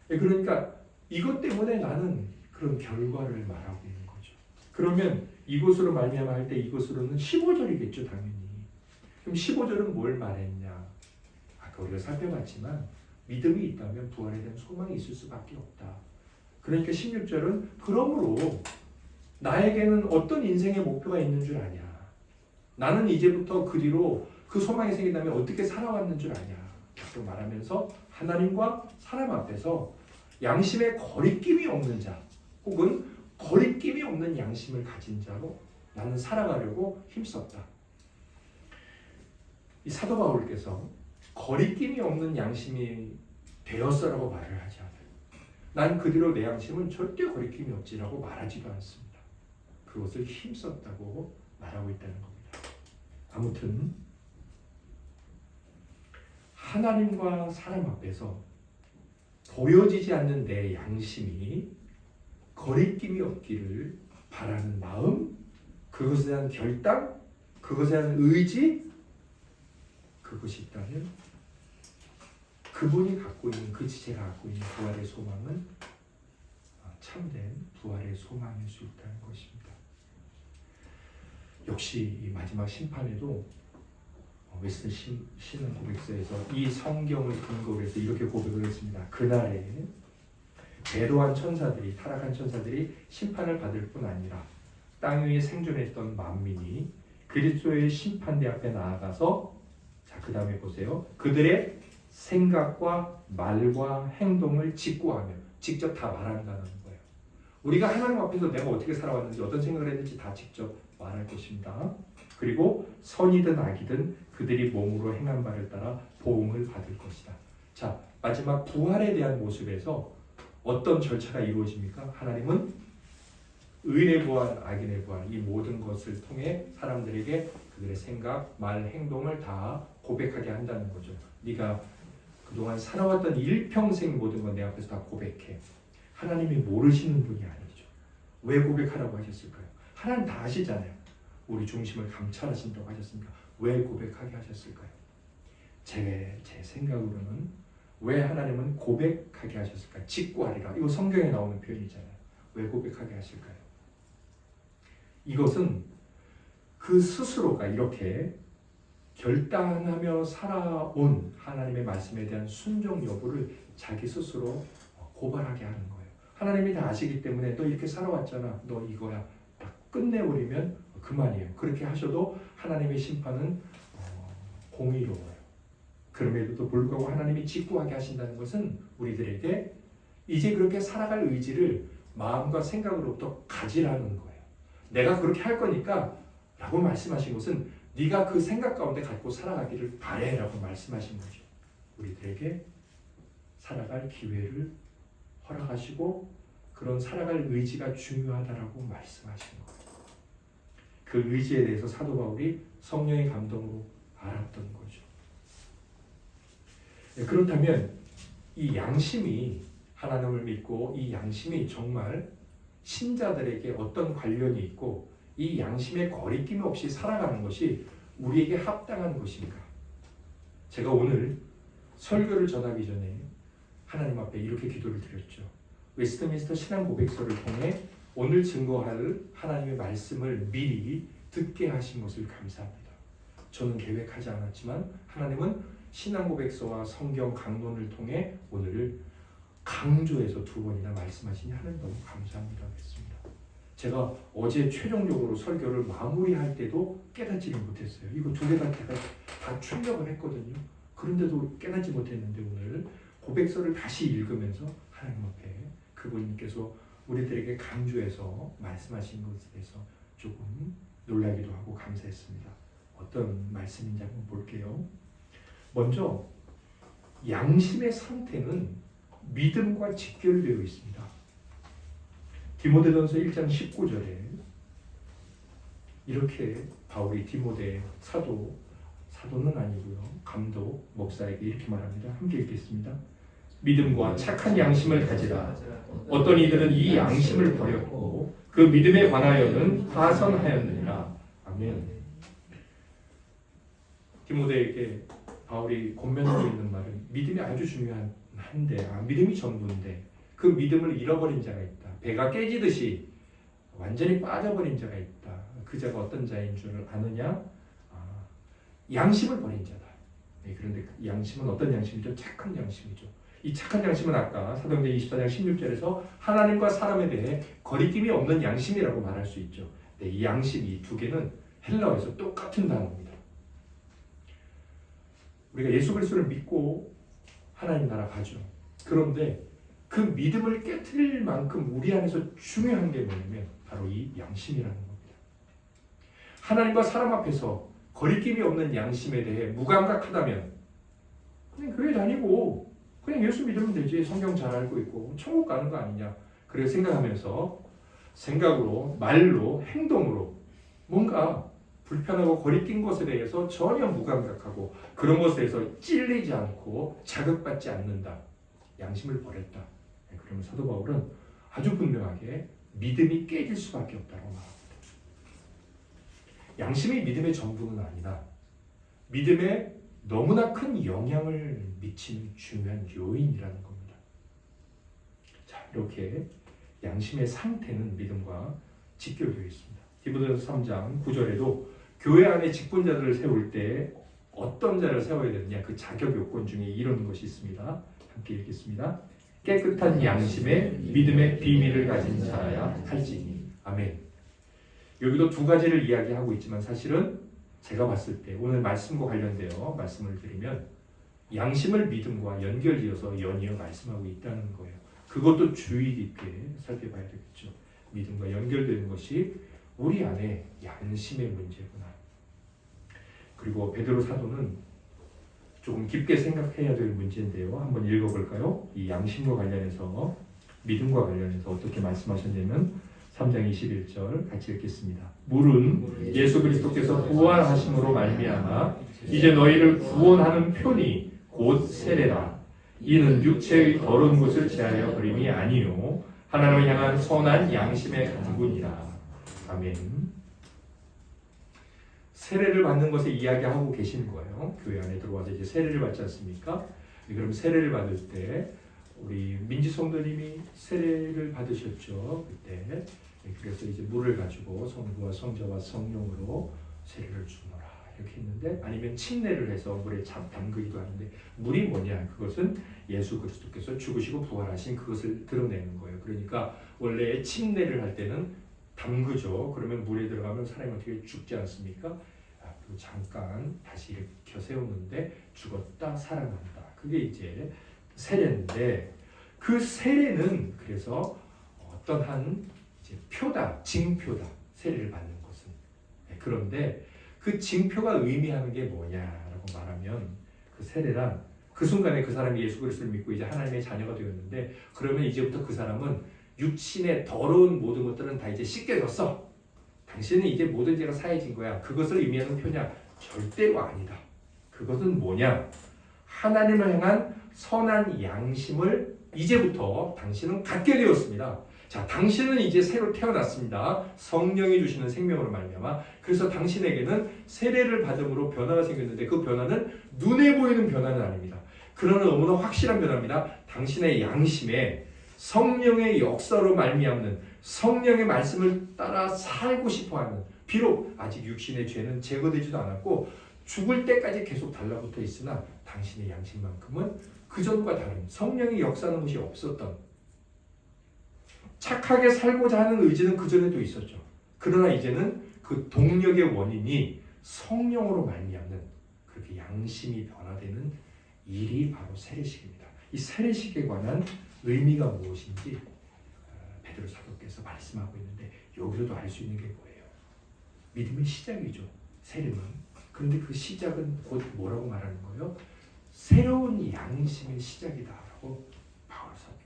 그러니까 이것 때문에 나는 그런 결과를 말하고 있는 거죠. 그러면 이것으로 말미암아 할 때 이것으로는 15절이겠죠, 당연히. 그럼 15절은 뭘 말했냐? 아까 우리가 살펴봤지만 믿음이 있다면 부활에 대한 소망이 있을 수밖에 없다. 그러니까 16절은 그러므로 나에게는 어떤 인생의 목표가 있는 줄 아냐? 나는 이제부터 그 뒤로 그 소망이 생긴다면 어떻게 살아왔는 줄 아냐? 라고 말하면서 하나님과 사람 앞에서 양심에 거리낌이 없는 자 혹은 거리낌이 없는 양심을 가진 자로 나는 살아가려고 힘썼다. 이 사도 바울께서 거리낌이 없는 양심이 되었어라고 말을 하지 않아요. 난 그 뒤로 내 양심은 절대 거리낌이 없지라고 말하지도 않습니다. 그것을 힘썼다고 말하고 있다는 겁니다. 아무튼 하나님과 사람 앞에서 보여지지 않는 내 양심이 거리낌이 없기를 바라는 마음, 그것에 대한 결단, 그것에 대한 의지, 그것이 있다면 그분이 갖고 있는, 그 지체가 갖고 있는 부활의 소망은 참된 부활의 소망일 수 있다는 것입니다. 역시 이 마지막 심판에도 웨스턴 신앙 고백서에서 이 성경을 근거로 해서 이렇게 고백을 했습니다. 그날에 배도한 천사들이, 타락한 천사들이 심판을 받을 뿐 아니라 땅 위에 생존했던 만민이 그리스도의 심판대 앞에 나아가서, 자, 그 다음에 보세요. 그들의 생각과 말과 행동을 직구하며, 직접 다 말한다는 거예요. 우리가 하나님 앞에서 내가 어떻게 살아왔는지, 어떤 생각을 했는지 다 직접 말할 것입니다. 그리고 선이든 악이든 그들이 몸으로 행한 바를 따라 보응을 받을 것이다. 자, 마지막 부활에 대한 모습에서 어떤 절차가 이루어집니까? 하나님은 의인의 부활, 악인의 부활, 이 모든 것을 통해 사람들에게 그들의 생각, 말, 행동을 다 고백하게 한다는 거죠. 네가 그동안 살아왔던 일평생 모든 건 내 앞에서 다 고백해. 하나님이 모르시는 분이 아니죠. 왜 고백하라고 하셨을까요? 하나님 다 아시잖아요. 우리 중심을 감찰하신다고 하셨습니까? 왜 고백하게 하셨을까요? 제 생각으로는 왜 하나님은 고백하게 하셨을까요? 직구하리라. 이거 성경에 나오는 표현이잖아요. 왜 고백하게 하실까요? 이것은 그 스스로가 이렇게 결단하며 살아온 하나님의 말씀에 대한 순종 여부를 자기 스스로 고발하게 하는 거예요. 하나님이 다 아시기 때문에 너 이렇게 살아왔잖아. 너 이거야. 딱 끝내버리면 그만이에요. 그렇게 하셔도 하나님의 심판은 공의로워요. 그럼에도 불구하고 하나님이 직구하게 하신다는 것은 우리들에게 이제 그렇게 살아갈 의지를 마음과 생각으로부터 가지라는 거예요. 내가 그렇게 할 거니까 라고 말씀하신 것은 네가 그 생각 가운데 갖고 살아가기를 바래라고 말씀하신 거죠. 우리들에게 살아갈 기회를 허락하시고 그런 살아갈 의지가 중요하다라고 말씀하신 거예요. 그 의지에 대해서 사도 바울이 성령의 감동으로 알았던 거죠. 그렇다면 이 양심이, 하나님을 믿고 이 양심이 정말 신자들에게 어떤 관련이 있고 이 양심에 거리낌 없이 살아가는 것이 우리에게 합당한 것인가? 제가 오늘 설교를 전하기 전에 하나님 앞에 이렇게 기도를 드렸죠. 웨스트민스터 신앙 고백서를 통해 오늘 증거할 하나님의 말씀을 미리 듣게 하신 것을 감사합니다. 저는 계획하지 않았지만 하나님은 신앙 고백서와 성경 강론을 통해 오늘을 강조해서 2번이나 말씀하시니 하나님 너무 감사합니다 했습니다. 제가 어제 최종적으로 설교를 마무리할 때도 깨닫지를 못했어요. 이거 2개 다 출력을 했거든요. 그런데도 깨닫지 못했는데 오늘 고백서를 다시 읽으면서 하나님 앞에 그분께서 우리들에게 강조해서 말씀하신 것에 대해서 조금 놀라기도 하고 감사했습니다. 어떤 말씀인지 한번 볼게요. 먼저 양심의 상태는 믿음과 직결되어 있습니다. 디모데전서 1장 19절에 이렇게 바울이 디모데 사도는 아니고요, 감독 목사에게 이렇게 말합니다. 함께 읽겠습니다. 믿음과 착한 양심을 가지라. 어떤 이들은 이 양심을 버렸고 그 믿음에 관하여는 파선하였느니라. 아멘. 디모데에게 바울이 권면하고 있는 말은 믿음이 아주 중요한데, 믿음이 전부인데 그 믿음을 잃어버린 자가 있다. 배가 깨지듯이 완전히 빠져버린 자가 있다. 그 자가 어떤 자인 줄 아느냐? 양심을 버린 자다. 네, 그런데 그 양심은 어떤 양심이죠? 착한 양심이죠. 이 착한 양심은 아까 사도행전 24장 16절에서 하나님과 사람에 대해 거리낌이 없는 양심이라고 말할 수 있죠. 네, 이 양심, 이 2개는 헬라어에서 똑같은 단어입니다. 우리가 예수 그리스도를 믿고 하나님 나라 가죠. 그런데 그 믿음을 깨트릴 만큼 우리 안에서 중요한 게 뭐냐면 바로 이 양심이라는 겁니다. 하나님과 사람 앞에서 거리낌이 없는 양심에 대해 무감각하다면 그냥 교회 다니고 그냥 예수 믿으면 되지, 성경 잘 알고 있고 천국 가는 거 아니냐, 그렇게 생각하면서 생각으로, 말로, 행동으로 뭔가 불편하고 거리낀 것에 대해서 전혀 무감각하고 그런 것에 대해서 찔리지 않고 자극받지 않는다. 양심을 버렸다. 그러면 사도 바울은 아주 분명하게 믿음이 깨질 수밖에 없다고 말합니다. 양심이 믿음의 전부는 아니다. 믿음에 너무나 큰 영향을 미치는 중요한 요인이라는 겁니다. 자, 이렇게 양심의 상태는 믿음과 직결되어 있습니다. 디모데전서 3장 9절에도 교회 안에 직분자들을 세울 때 어떤 자를 세워야 되느냐, 그 자격 요건 중에 이런 것이 있습니다. 함께 읽겠습니다. 깨끗한 양심에 믿음의 비밀을 가진 자라야 할지니. 아멘. 여기도 두 가지를 이야기하고 있지만 사실은 제가 봤을 때 오늘 말씀과 관련되어 말씀을 드리면 양심을 믿음과 연결지어서 연이어 말씀하고 있다는 거예요. 그것도 주의 깊게 살펴봐야 되겠죠. 믿음과 연결되는 것이 우리 안에 양심의 문제구나. 그리고 베드로 사도는 조금 깊게 생각해야 될 문제인데요. 한번 읽어볼까요? 이 양심과 관련해서, 믿음과 관련해서 어떻게 말씀하셨냐면 3장 21절 같이 읽겠습니다. 물은 예수 그리스도께서 부활하심으로 말미암아 이제 너희를 구원하는 표니 곧 세례라. 이는 육체의 더러운 것을 제하여 그림이 아니요 하나님을 향한 선한 양심의 간구니라. 아멘. 세례를 받는 것을 이야기하고 계시는 거예요. 교회 안에 들어와서 이제 세례를 받지 않습니까? 그럼 세례를 받을 때 우리 민지 성도님이 세례를 받으셨죠. 그때 그래서 이제 물을 가지고 성부와 성자와 성령으로 세례를 주노라 이렇게 했는데, 아니면 침례를 해서 물에 담그기도 하는데, 물이 뭐냐? 그것은 예수 그리스도께서 죽으시고 부활하신 그것을 드러내는 거예요. 그러니까 원래 침례를 할 때는 담그죠. 그러면 물에 들어가면 사람이 어떻게 죽지 않습니까? 그리고 잠깐 다시 일으켜 세우는데 죽었다 살아난다. 그게 이제 세례인데, 그 세례는 그래서 어떤 한 이제 표다, 징표다. 세례를 받는 것은. 그런데 그 징표가 의미하는 게 뭐냐라고 말하면, 그 세례란 그 순간에 그 사람이 예수 그리스도를 믿고 이제 하나님의 자녀가 되었는데, 그러면 이제부터 그 사람은 육신의 더러운 모든 것들은 다 이제 씻겨졌어. 당신은 이제 모든 죄가 사해진 거야. 그것을 의미하는 표냐? 절대로 아니다. 그것은 뭐냐? 하나님을 향한 선한 양심을 이제부터 당신은 갖게 되었습니다. 자, 당신은 이제 새로 태어났습니다. 성령이 주시는 생명으로 말미암아. 그래서 당신에게는 세례를 받음으로 변화가 생겼는데, 그 변화는 눈에 보이는 변화는 아닙니다. 그러나 너무나 확실한 변화입니다. 당신의 양심에 성령의 역사로 말미암는, 성령의 말씀을 따라 살고 싶어하는, 비록 아직 육신의 죄는 제거되지도 않았고 죽을 때까지 계속 달라붙어 있으나 당신의 양심만큼은 그전과 다른 성령의 역사하는 것이 없었던, 착하게 살고자 하는 의지는 그전에도 있었죠. 그러나 이제는 그 동력의 원인이 성령으로 말미암는, 그렇게 양심이 변화되는 일이 바로 세례식입니다. 이 세례식에 관한 의미가 무엇인지 베드로 사도께서 말씀하고 있는데, 여기서도 알 수 있는 게 뭐예요? 믿음의 시작이죠. 세례는. 그런데 그 시작은 곧 뭐라고 말하는 거예요? 새로운 양심의 시작이다라고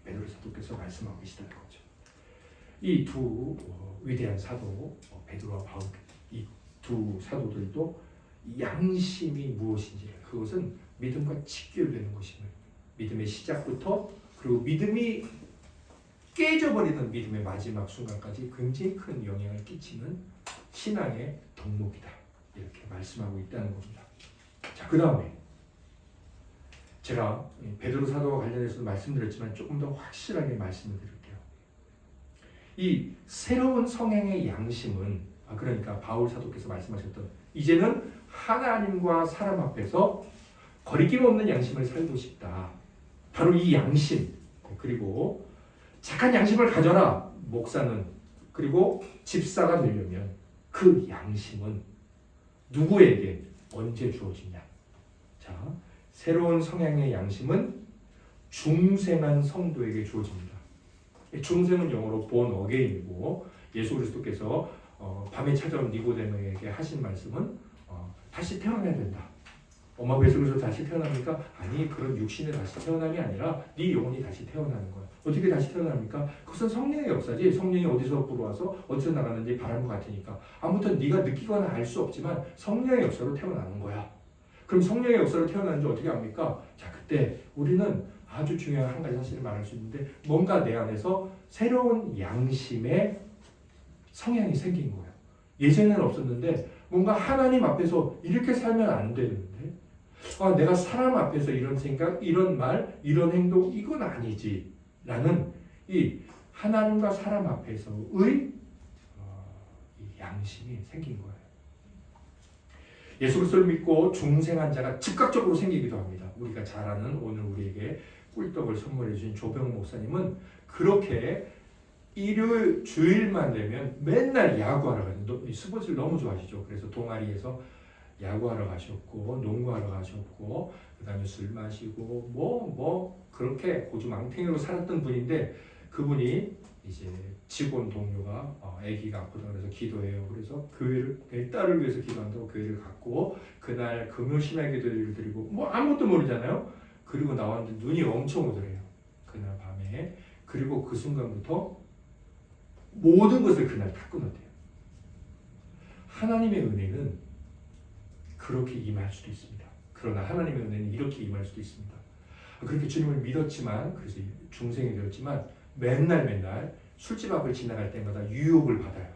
베드로 사도께서 말씀하고 계시다는 거죠. 이 두 위대한 사도 베드로와 바울, 이 두 사도들도 양심이 무엇인지, 그것은 믿음과 직결되는 것임을, 믿음의 시작부터 그리고 믿음이 깨져버리는 믿음의 마지막 순간까지 굉장히 큰 영향을 끼치는 신앙의 덕목이다, 이렇게 말씀하고 있다는 겁니다. 자, 그 다음에 제가 베드로 사도와 관련해서 말씀드렸지만 조금 더 확실하게 말씀을 드릴게요. 이 새로운 성향의 양심은, 그러니까 바울 사도께서 말씀하셨던, 이제는 하나님과 사람 앞에서 거리낌 없는 양심을 살고 싶다. 바로 이 양심, 그리고 착한 양심을 가져라, 목사는. 그리고 집사가 되려면 그 양심은 누구에게 언제 주어지냐? 자, 새로운 성향의 양심은 중생한 성도에게 주어집니다. 중생은 영어로 born again이고, 예수 그리스도께서 밤에 찾아온 니고데모에게 하신 말씀은 다시 태어나야 된다. 엄마 뱃속에서 다시 태어납니까? 아니, 그런 육신의 다시 태어남이 아니라 네 영혼이 다시 태어나는 거야. 어떻게 다시 태어납니까? 그것은 성령의 역사지. 성령이 어디서 불어와서 어디서 나가는지 바람과 같으니까. 아무튼 네가 느끼거나 알 수 없지만 성령의 역사로 태어나는 거야. 그럼 성령의 역사로 태어나는지 어떻게 압니까? 자, 그때 우리는 아주 중요한 한 가지 사실을 말할 수 있는데, 뭔가 내 안에서 새로운 양심의 성향이 생긴 거예요. 예전에는 없었는데 뭔가 하나님 앞에서 이렇게 살면 안 되는데, 내가 사람 앞에서 이런 생각, 이런 말, 이런 행동, 이건 아니지 라는 이 하나님과 사람 앞에서의 이 양심이 생긴 거예요. 예수 그리스도를 믿고 중생한 자가 즉각적으로 생기기도 합니다. 우리가 잘 아는 오늘 우리에게 꿀떡을 선물해 주신 조병 목사님은 그렇게 일요일 주일만 되면 맨날 야구하러 가요. 스포츠를 너무 좋아하시죠. 그래서 동아리에서 야구하러 가셨고 농구하러 가셨고 그다음에 술 마시고 뭐 그렇게 고주망태기로 살았던 분인데 그분이 이제 직원 동료가 아기가 아프다 그래서 기도해요. 그래서 교회를 딸을 위해서 기도한다고 교회를 갔고 그날 금요 심야 기도를 드리고 뭐 아무것도 모르잖아요. 그리고 나왔는데 눈이 엄청 오더래요. 그날 밤에. 그리고 그 순간부터 모든 것을 그날 다 끊었대요. 하나님의 은혜는 그렇게 임할 수도 있습니다. 그러나 하나님의 은혜는 이렇게 임할 수도 있습니다. 그렇게 주님을 믿었지만 그래서 중생이 되었지만 맨날 술집 앞을 지나갈 때마다 유혹을 받아요.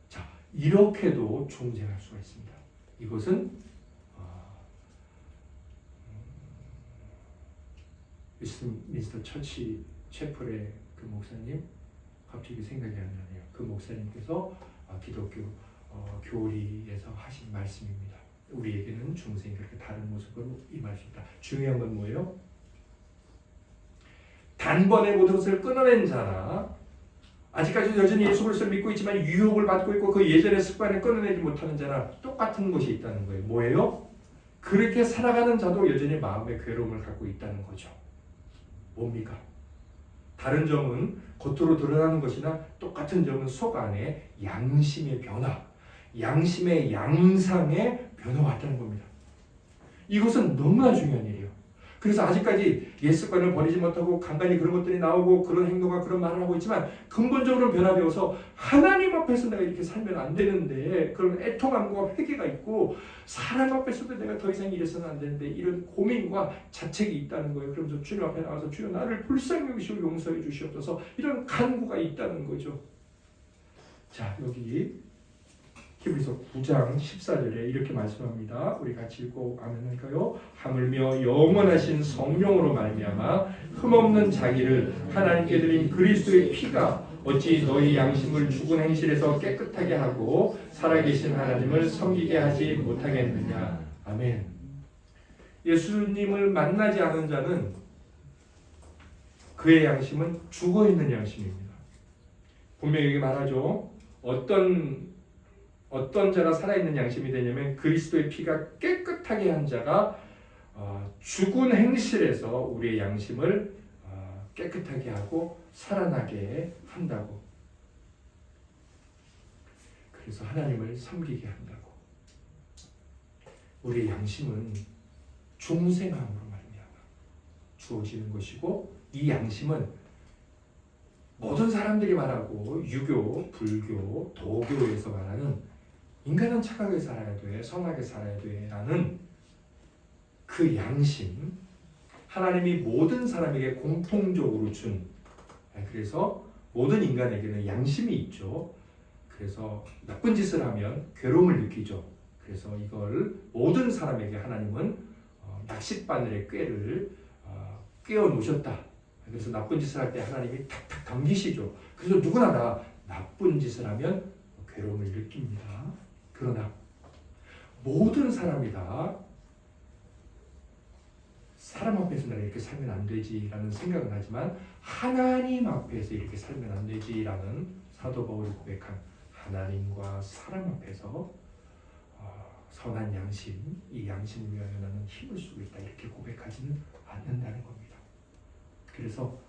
자, 이렇게도 중생할 수가 있습니다. 이것은 미스터 처치 채플의 그 목사님 갑자기 생각이 안 나네요. 그 목사님께서 기독교 교리에서 하신 말씀입니다. 우리에게는 중생이 그렇게 다른 모습으로 임할 수 있다. 중요한 건 뭐예요? 단번에 모든 것을 끊어낸 자나 아직까지 여전히 예수 그리스도를 믿고 있지만 유혹을 받고 있고 그 예전의 습관을 끊어내지 못하는 자나 똑같은 것이 있다는 거예요. 뭐예요? 그렇게 살아가는 자도 여전히 마음의 괴로움을 갖고 있다는 거죠. 뭡니까? 다른 점은 겉으로 드러나는 것이나 똑같은 점은 속 안에 양심의 변화, 양심의 양상의 변화가 왔다는 겁니다. 이것은 너무나 중요한 일이에요. 그래서 아직까지 옛 습관을 버리지 못하고 간간히 그런 것들이 나오고 그런 행동과 그런 말을 하고 있지만 근본적으로 변화되어서 하나님 앞에서 내가 이렇게 살면 안 되는데 그런 애통함과 회개가 있고 사람 앞에서도 내가 더 이상 이래서는 안 되는데 이런 고민과 자책이 있다는 거예요. 그러면서 주님 앞에 나와서 주여 나를 불쌍히 여기시고 용서해 주시옵소서 이런 간구가 있다는 거죠. 자, 여기 히브리서 9장 14절에 이렇게 말씀합니다. 우리 같이 읽고 아멘 할까요? 하물며 영원하신 성령으로 말미암아 흠없는 자기를 하나님께 드린 그리스도의 피가 어찌 너희 양심을 죽은 행실에서 깨끗하게 하고 살아계신 하나님을 섬기게 하지 못하겠느냐. 아멘. 예수님을 만나지 않은 자는 그의 양심은 죽어있는 양심입니다. 분명히 여기 말하죠. 어떤 자가 살아있는 양심이 되냐면 그리스도의 피가 깨끗하게 한 자가 죽은 행실에서 우리의 양심을 깨끗하게 하고 살아나게 한다고. 그래서 하나님을 섬기게 한다고. 우리의 양심은 중생함으로 말미암아 주어지는 것이고 이 양심은 모든 사람들이 말하고 유교, 불교, 도교에서 말하는 인간은 착하게 살아야 돼, 선하게 살아야 돼 라는 그 양심, 하나님이 모든 사람에게 공통적으로 준, 그래서 모든 인간에게는 양심이 있죠. 그래서 나쁜 짓을 하면 괴로움을 느끼죠. 그래서 이걸 모든 사람에게 하나님은 낚싯바늘의 꾀를 꿰어 놓으셨다. 그래서 나쁜 짓을 할 때 하나님이 탁탁 당기시죠. 그래서 누구나 다 나쁜 짓을 하면 괴로움을 느낍니다. 그러나 모든 사람이 다 사람 앞에서 내가 이렇게 살면 안 되지라는 생각은 하지만 하나님 앞에서 이렇게 살면 안 되지라는 사도 바울이 고백한 하나님과 사람 앞에서 선한 양심, 이 양심을 위하여 나는 힘을 쓰고 있다 이렇게 고백하지는 않는다는 겁니다. 그래서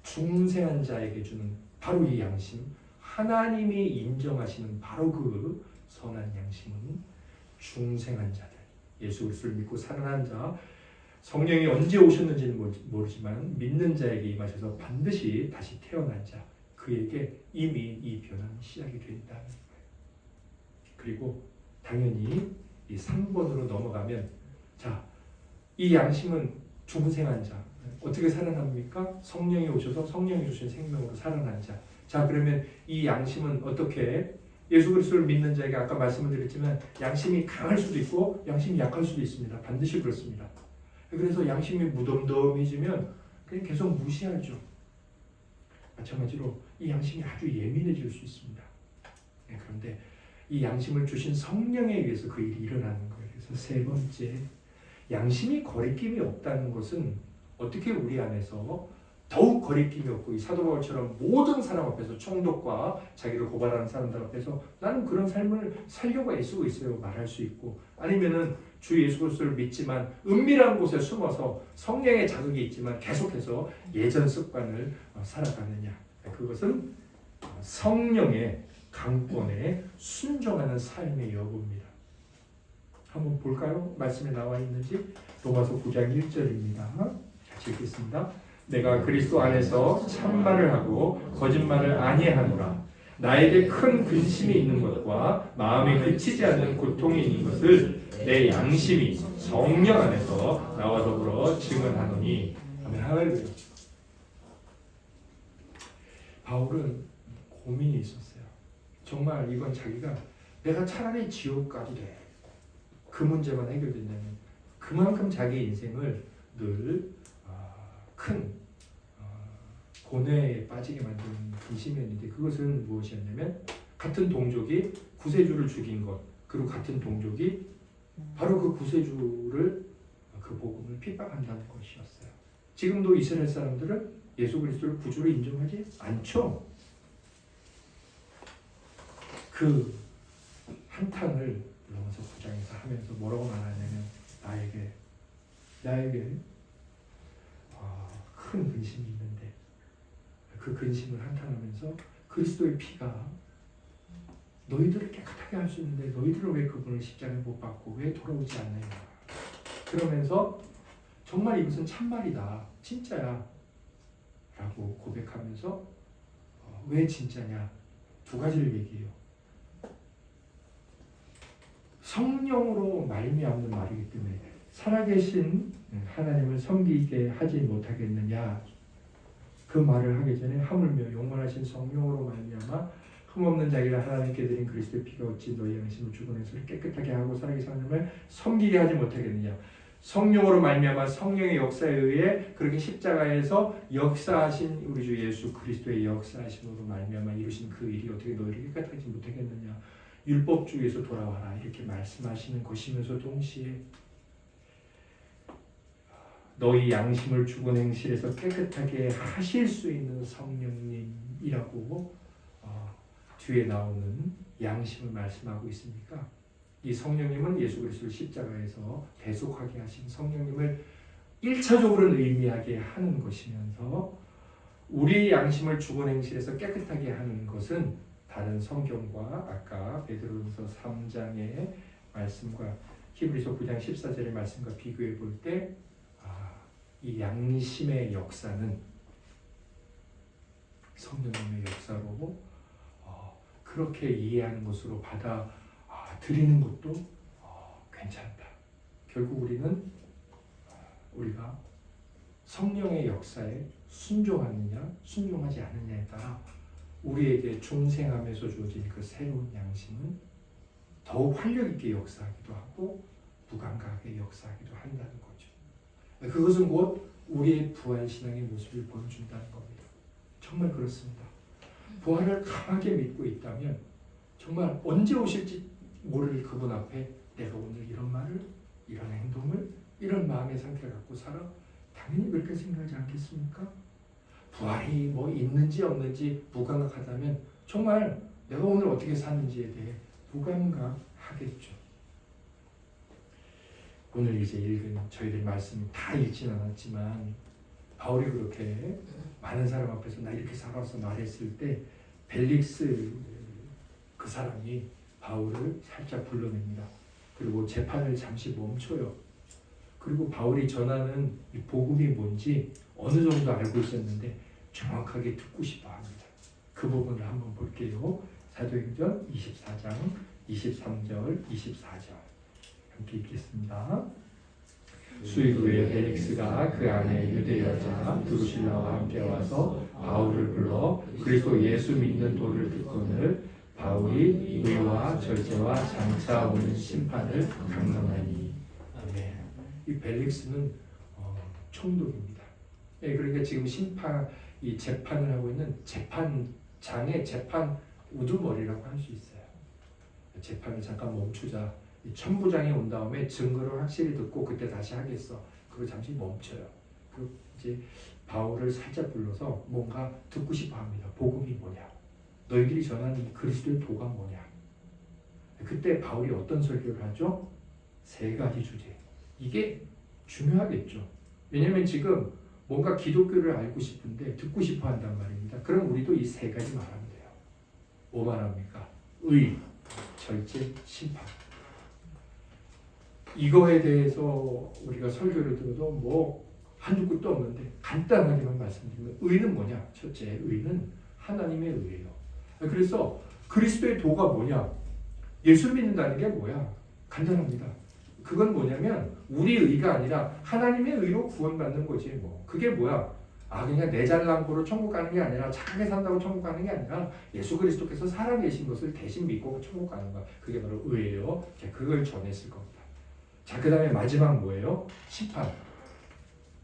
중생한 자에게 주는 바로 이 양심, 하나님이 인정하시는 바로 그 선한 양심은 중생한 자들, 예수 그리스도를 믿고 살아난 자, 성령이 언제 오셨는지는 모르지만 믿는 자에게 임하셔서 반드시 다시 태어난 자, 그에게 이미 이 변화는 시작이 된다는 거예요. 그리고 당연히 이 3번으로 넘어가면 자, 이 양심은 중생한 자, 어떻게 살아납니까? 성령이 오셔서 성령이 주신 생명으로 살아난 자. 자, 그러면 이 양심은 어떻게 예수 그리스도를 믿는 자에게 아까 말씀을 드렸지만 양심이 강할 수도 있고 양심이 약할 수도 있습니다. 반드시 그렇습니다. 그래서 양심이 무덤덤해지면 그냥 계속 무시하죠. 마찬가지로 이 양심이 아주 예민해질 수 있습니다. 그런데 이 양심을 주신 성령에 의해서 그 일이 일어나는 거예요. 그래서 세 번째, 양심이 거리낌이 없다는 것은 어떻게 우리 안에서 더욱 거리낌이 없고 이 사도 바울처럼 모든 사람 앞에서 총독과 자기를 고발하는 사람들 앞에서 나는 그런 삶을 살려고 애쓰고 있어요 말할 수 있고, 아니면은 주 예수 그리스도를 믿지만 은밀한 곳에 숨어서 성령의 자극이 있지만 계속해서 예전 습관을 살아가느냐. 그것은 성령의 강권에 순종하는 삶의 여부입니다. 한번 볼까요? 말씀에 나와 있는지. 로마서 9장 1절입니다. 같이 읽겠습니다. 내가 그리스도 안에서 참말을 하고 거짓말을 아니하노라. 나에게 큰 근심이 있는 것과 마음에 그치지 않는 고통이 있는 것을 내 양심이 성령 안에서 나와 더불어 증언하노니. 아멘. 할렐루야. 바울은 고민이 있었어요. 정말 이건 자기가 내가 차라리 지옥 가도 돼. 그 문제만 해결된다면 그만큼 자기 인생을 늘 큰 고뇌에 빠지게 만드는 근심이었는데, 그것은 무엇이었냐면 같은 동족이 구세주를 죽인 것, 그리고 같은 동족이 바로 그 구세주를 그 복음을 핍박한다는 것이었어요. 지금도 이스라엘 사람들은 예수 그리스도를 구주로 인정하지 않죠. 그 한탄을 로마서 9장에서 하면서 뭐라고 말하냐면 나에게 큰 근심이 있는데 그 근심을 한탄하면서 그리스도의 피가 너희들을 깨끗하게 할 수 있는데 너희들은 왜 그분을 십자가에 못 박고 왜 돌아오지 않느냐. 그러면서 정말 이것은 참말이다, 진짜야 라고 고백하면서 왜 진짜냐, 두 가지를 얘기해요. 성령으로 말미암는 말이기 때문에 살아계신 하나님을 섬기게 하지 못하겠느냐. 그 말을 하기 전에 하물며 영원하신 성령으로 말미암아 흠없는 자기를 하나님께 드린 그리스도의 피가 어찌 너희 양심을 주권해서 깨끗하게 하고 살아계신 하나님을 섬기게 하지 못하겠느냐. 성령으로 말미암아 성령의 역사에 의해 그렇게 십자가에서 역사하신 우리 주 예수 그리스도의 역사하심으로 말미암아 이루신 그 일이 어떻게 너희를 깨끗하지 못하겠느냐. 율법주의에서 돌아와라 이렇게 말씀하시는 것이면서 동시에 너희 양심을 죽은 행실에서 깨끗하게 하실 수 있는 성령님이라고 뒤에 나오는 양심을 말씀하고 있으니까, 이 성령님은 예수 그리스도를 십자가에서 대속하게 하신 성령님을 1차적으로는 의미하게 하는 것이면서 우리의 양심을 죽은 행실에서 깨끗하게 하는 것은 다른 성경과 아까 베드로전서 3장의 말씀과 히브리서 9장 14절의 말씀과 비교해 볼 때 이 양심의 역사는 성령님의 역사로 그렇게 이해하는 것으로 받아들이는 것도 괜찮다. 결국 우리가 성령의 역사에 순종하느냐 순종하지 않느냐에 따라 우리에게 중생함에서 주어진 그 새로운 양심은 더욱 활력 있게 역사하기도 하고 무감각하게 역사하기도 한다는 거죠. 그것은 곧 우리의 부활신앙의 모습을 보여준다는 겁니다. 정말 그렇습니다. 부활을 강하게 믿고 있다면 정말 언제 오실지 모를 그분 앞에 내가 오늘 이런 말을, 이런 행동을, 이런 마음의 상태를 갖고 살아? 당연히 그렇게 생각하지 않겠습니까? 부활이 뭐 있는지 없는지 무감각하다면 정말 내가 오늘 어떻게 사는지에 대해 무감각하겠죠. 오늘 이제 읽은 저희들 말씀이 다 읽지는 않았지만 바울이 그렇게 많은 사람 앞에서 나 이렇게 살아서 말했을 때 벨릭스 그 사람이 바울을 살짝 불러냅니다. 그리고 재판을 잠시 멈춰요. 그리고 바울이 전하는 이 복음이 뭔지 어느 정도 알고 있었는데 정확하게 듣고 싶어 합니다. 그 부분을 한번 볼게요. 사도행전 24장 23절 24절 함께 읽겠습니다. 수익교회 벨릭스가 그 안에 유대 여자 드루실라와 함께 와서 바울을 불러 그리스도 예수 믿는 도를 듣거늘 바울이 의와 절제와 장차 오는 심판을 강론하니. 아멘. 이 벨릭스는 총독입니다. 그러니까 지금 이 재판을 하고 있는 재판장의 재판 우두머리라고 할 수 있어요. 재판을 잠깐 멈추자. 이 천부장이 온 다음에 증거를 확실히 듣고 그때 다시 하겠어. 그거 잠시 멈춰요. 그 이제 바울을 살짝 불러서 뭔가 듣고 싶어 합니다. 복음이 뭐냐? 너희들이 전하는 이 그리스도의 도가 뭐냐? 그때 바울이 어떤 설교를 하죠? 3가지 주제. 이게 중요하겠죠. 왜냐하면 지금 뭔가 기독교를 알고 싶은데 듣고 싶어 한단 말입니다. 그럼 우리도 이 3가지 말하면 돼요. 뭐 말합니까? 의, 절제, 심판. 이거에 대해서 우리가 설교를 들어도 뭐 한두 끝도 없는데 간단하게만 말씀드리면 의는 뭐냐? 첫째, 의는 하나님의 의예요. 그래서 그리스도의 도가 뭐냐? 예수 믿는다는 게 뭐야? 간단합니다. 그건 뭐냐면 우리 의가 아니라 하나님의 의로 구원받는 거지 뭐. 그게 뭐야? 그냥 내 잘난 거로 천국 가는 게 아니라 착하게 산다고 천국 가는 게 아니라 예수 그리스도께서 살아계신 것을 대신 믿고 천국 가는 거야. 그게 바로 의예요. 그걸 전했을 겁니다. 자, 그 다음에 마지막 뭐예요? 심판.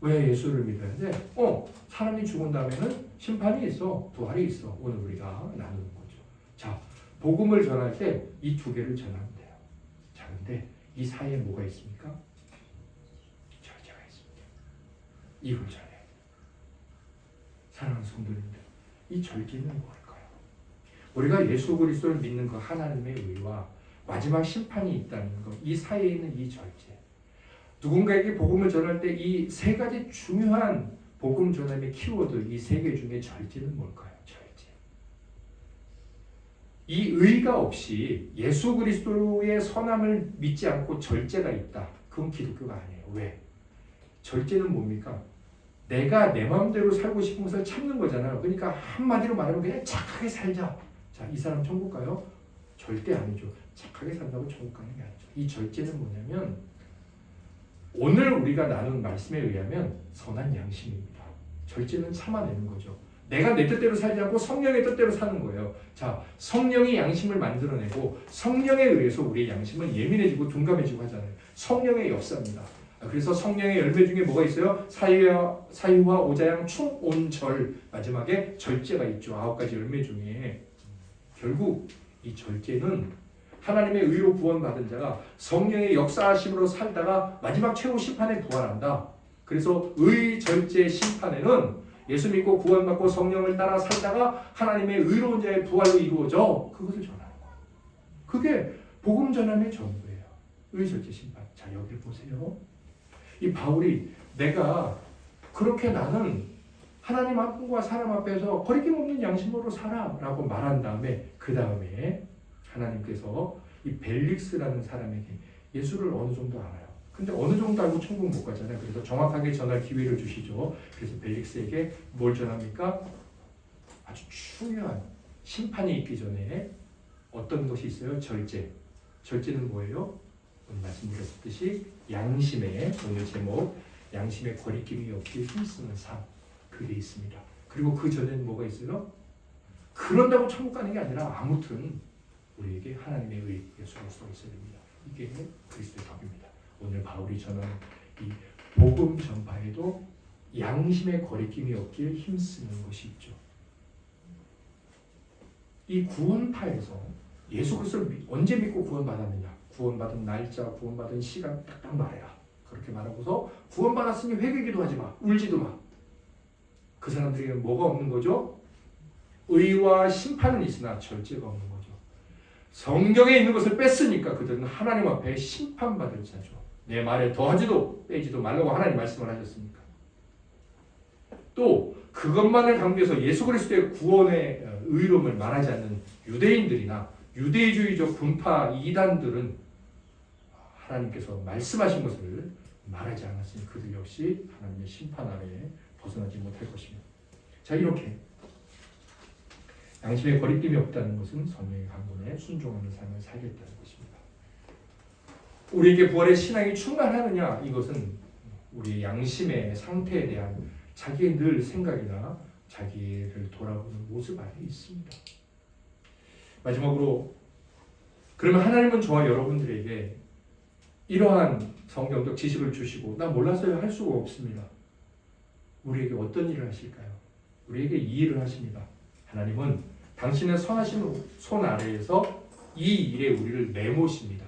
왜 예수를 믿어야 돼? 사람이 죽은 다음에는 심판이 있어. 부활이 있어. 오늘 우리가 나누는 거죠. 자, 복음을 전할 때 이 2개를 전하면 돼요. 자, 근데 이 사이에 뭐가 있습니까? 절제가 있습니다. 이걸 전해야 돼요. 사랑하는 성도님들, 이 절제는 뭘까요? 우리가 예수 그리스도를 믿는 그 하나님의 의와 마지막 심판이 있다는 것, 이 사이에 있는 이 절제. 누군가에게 복음을 전할 때 이 3가지 중요한 복음 전함의 키워드, 이 3개 중에 절제는 뭘까요? 절제. 이 의가 없이 예수 그리스도의 선함을 믿지 않고 절제가 있다. 그건 기독교가 아니에요. 왜? 절제는 뭡니까? 내가 내 마음대로 살고 싶은 것을 참는 거잖아요. 그러니까 한마디로 말하면 그냥 착하게 살자. 자, 이 사람 천국 가요? 절대 아니죠. 착하게 산다고 천국 가는 게 아니죠. 이 절제는 뭐냐면 오늘 우리가 나눈 말씀에 의하면 선한 양심입니다. 절제는 참아내는 거죠. 내가 내 뜻대로 살지 않고 성령의 뜻대로 사는 거예요. 자, 성령이 양심을 만들어내고 성령에 의해서 우리의 양심은 예민해지고 둔감해지고 하잖아요. 성령의 역사입니다. 그래서 성령의 열매 중에 뭐가 있어요? 사유와 오자양 충온절, 마지막에 절제가 있죠. 9가지 열매 중에. 결국 이 절제는 하나님의 의로 구원받은 자가 성령의 역사하심으로 살다가 마지막 최후 심판에 부활한다. 그래서 의, 절제, 심판에는 예수 믿고 구원받고 성령을 따라 살다가 하나님의 의로운 자의 부활로 이루어져 그것을 전하는 거예요. 그게 복음 전함의 전부예요. 의, 절제, 심판. 자, 여기를 보세요. 이 바울이 내가 그렇게 나는 하나님 앞과 사람 앞에서 거리낌 없는 양심으로 살아라고 말한 다음에 그 다음에 하나님께서 이 벨릭스라는 사람에게 예수를 어느 정도 알아요. 근데 어느 정도 알고 천국 못 가잖아요. 그래서 정확하게 전할 기회를 주시죠. 그래서 벨릭스에게 뭘 전합니까? 아주 중요한 심판이 있기 전에 어떤 것이 있어요? 절제. 절제는 뭐예요? 오늘 말씀드렸듯이 양심의, 오늘 제목 양심의 거리낌이 없게 힘쓰는 삶, 그게 있습니다. 그리고 그 전에는 뭐가 있어요? 그런다고 천국 가는 게 아니라 아무튼 우리에게 하나님의 의, 예수 그리스도가 있어야 됩니다. 이게 그리스도의 법입니다. 오늘 바울이 전하는 이 복음 전파에도 양심의 거리낌이 없길 힘쓰는 것이 있죠. 이 구원파에서 예수 그리스도를 언제 믿고 구원받았느냐? 구원받은 날짜, 구원받은 시간 딱 말해라. 그렇게 말하고서 구원받았으니 회개기도 하지 마. 울지도 마. 그 사람들에게는 뭐가 없는 거죠? 의와 심판은 있으나 절제가 없는 거죠. 성경에 있는 것을 뺐으니까 그들은 하나님 앞에 심판받을 자죠. 내 말에 더하지도 빼지도 말라고 하나님 말씀을 하셨으니까. 또 그것만을 강조해서 예수 그리스도의 구원의 의로움을 말하지 않는 유대인들이나 유대주의적 분파 이단들은 하나님께서 말씀하신 것을 말하지 않았으니 그들 역시 하나님의 심판 아래에 벗어나지 못할 것입니다. 자, 이렇게 양심의 거리낌이 없다는 것은 성령의 강권에 순종하는 삶을 살겠다는 것입니다. 우리에게 부활의 신앙이 충만하느냐? 이것은 우리의 양심의 상태에 대한 자기의 늘 생각이나 자기를 돌아보는 모습 안에 있습니다. 마지막으로 그러면 하나님은 저와 여러분들에게 이러한 성경적 지식을 주시고 나 몰라서야 할 수가 없습니다. 우리에게 어떤 일을 하실까요? 우리에게 이 일을 하십니다. 하나님은 당신의 선하신 손 아래에서 이 일에 우리를 내모십니다.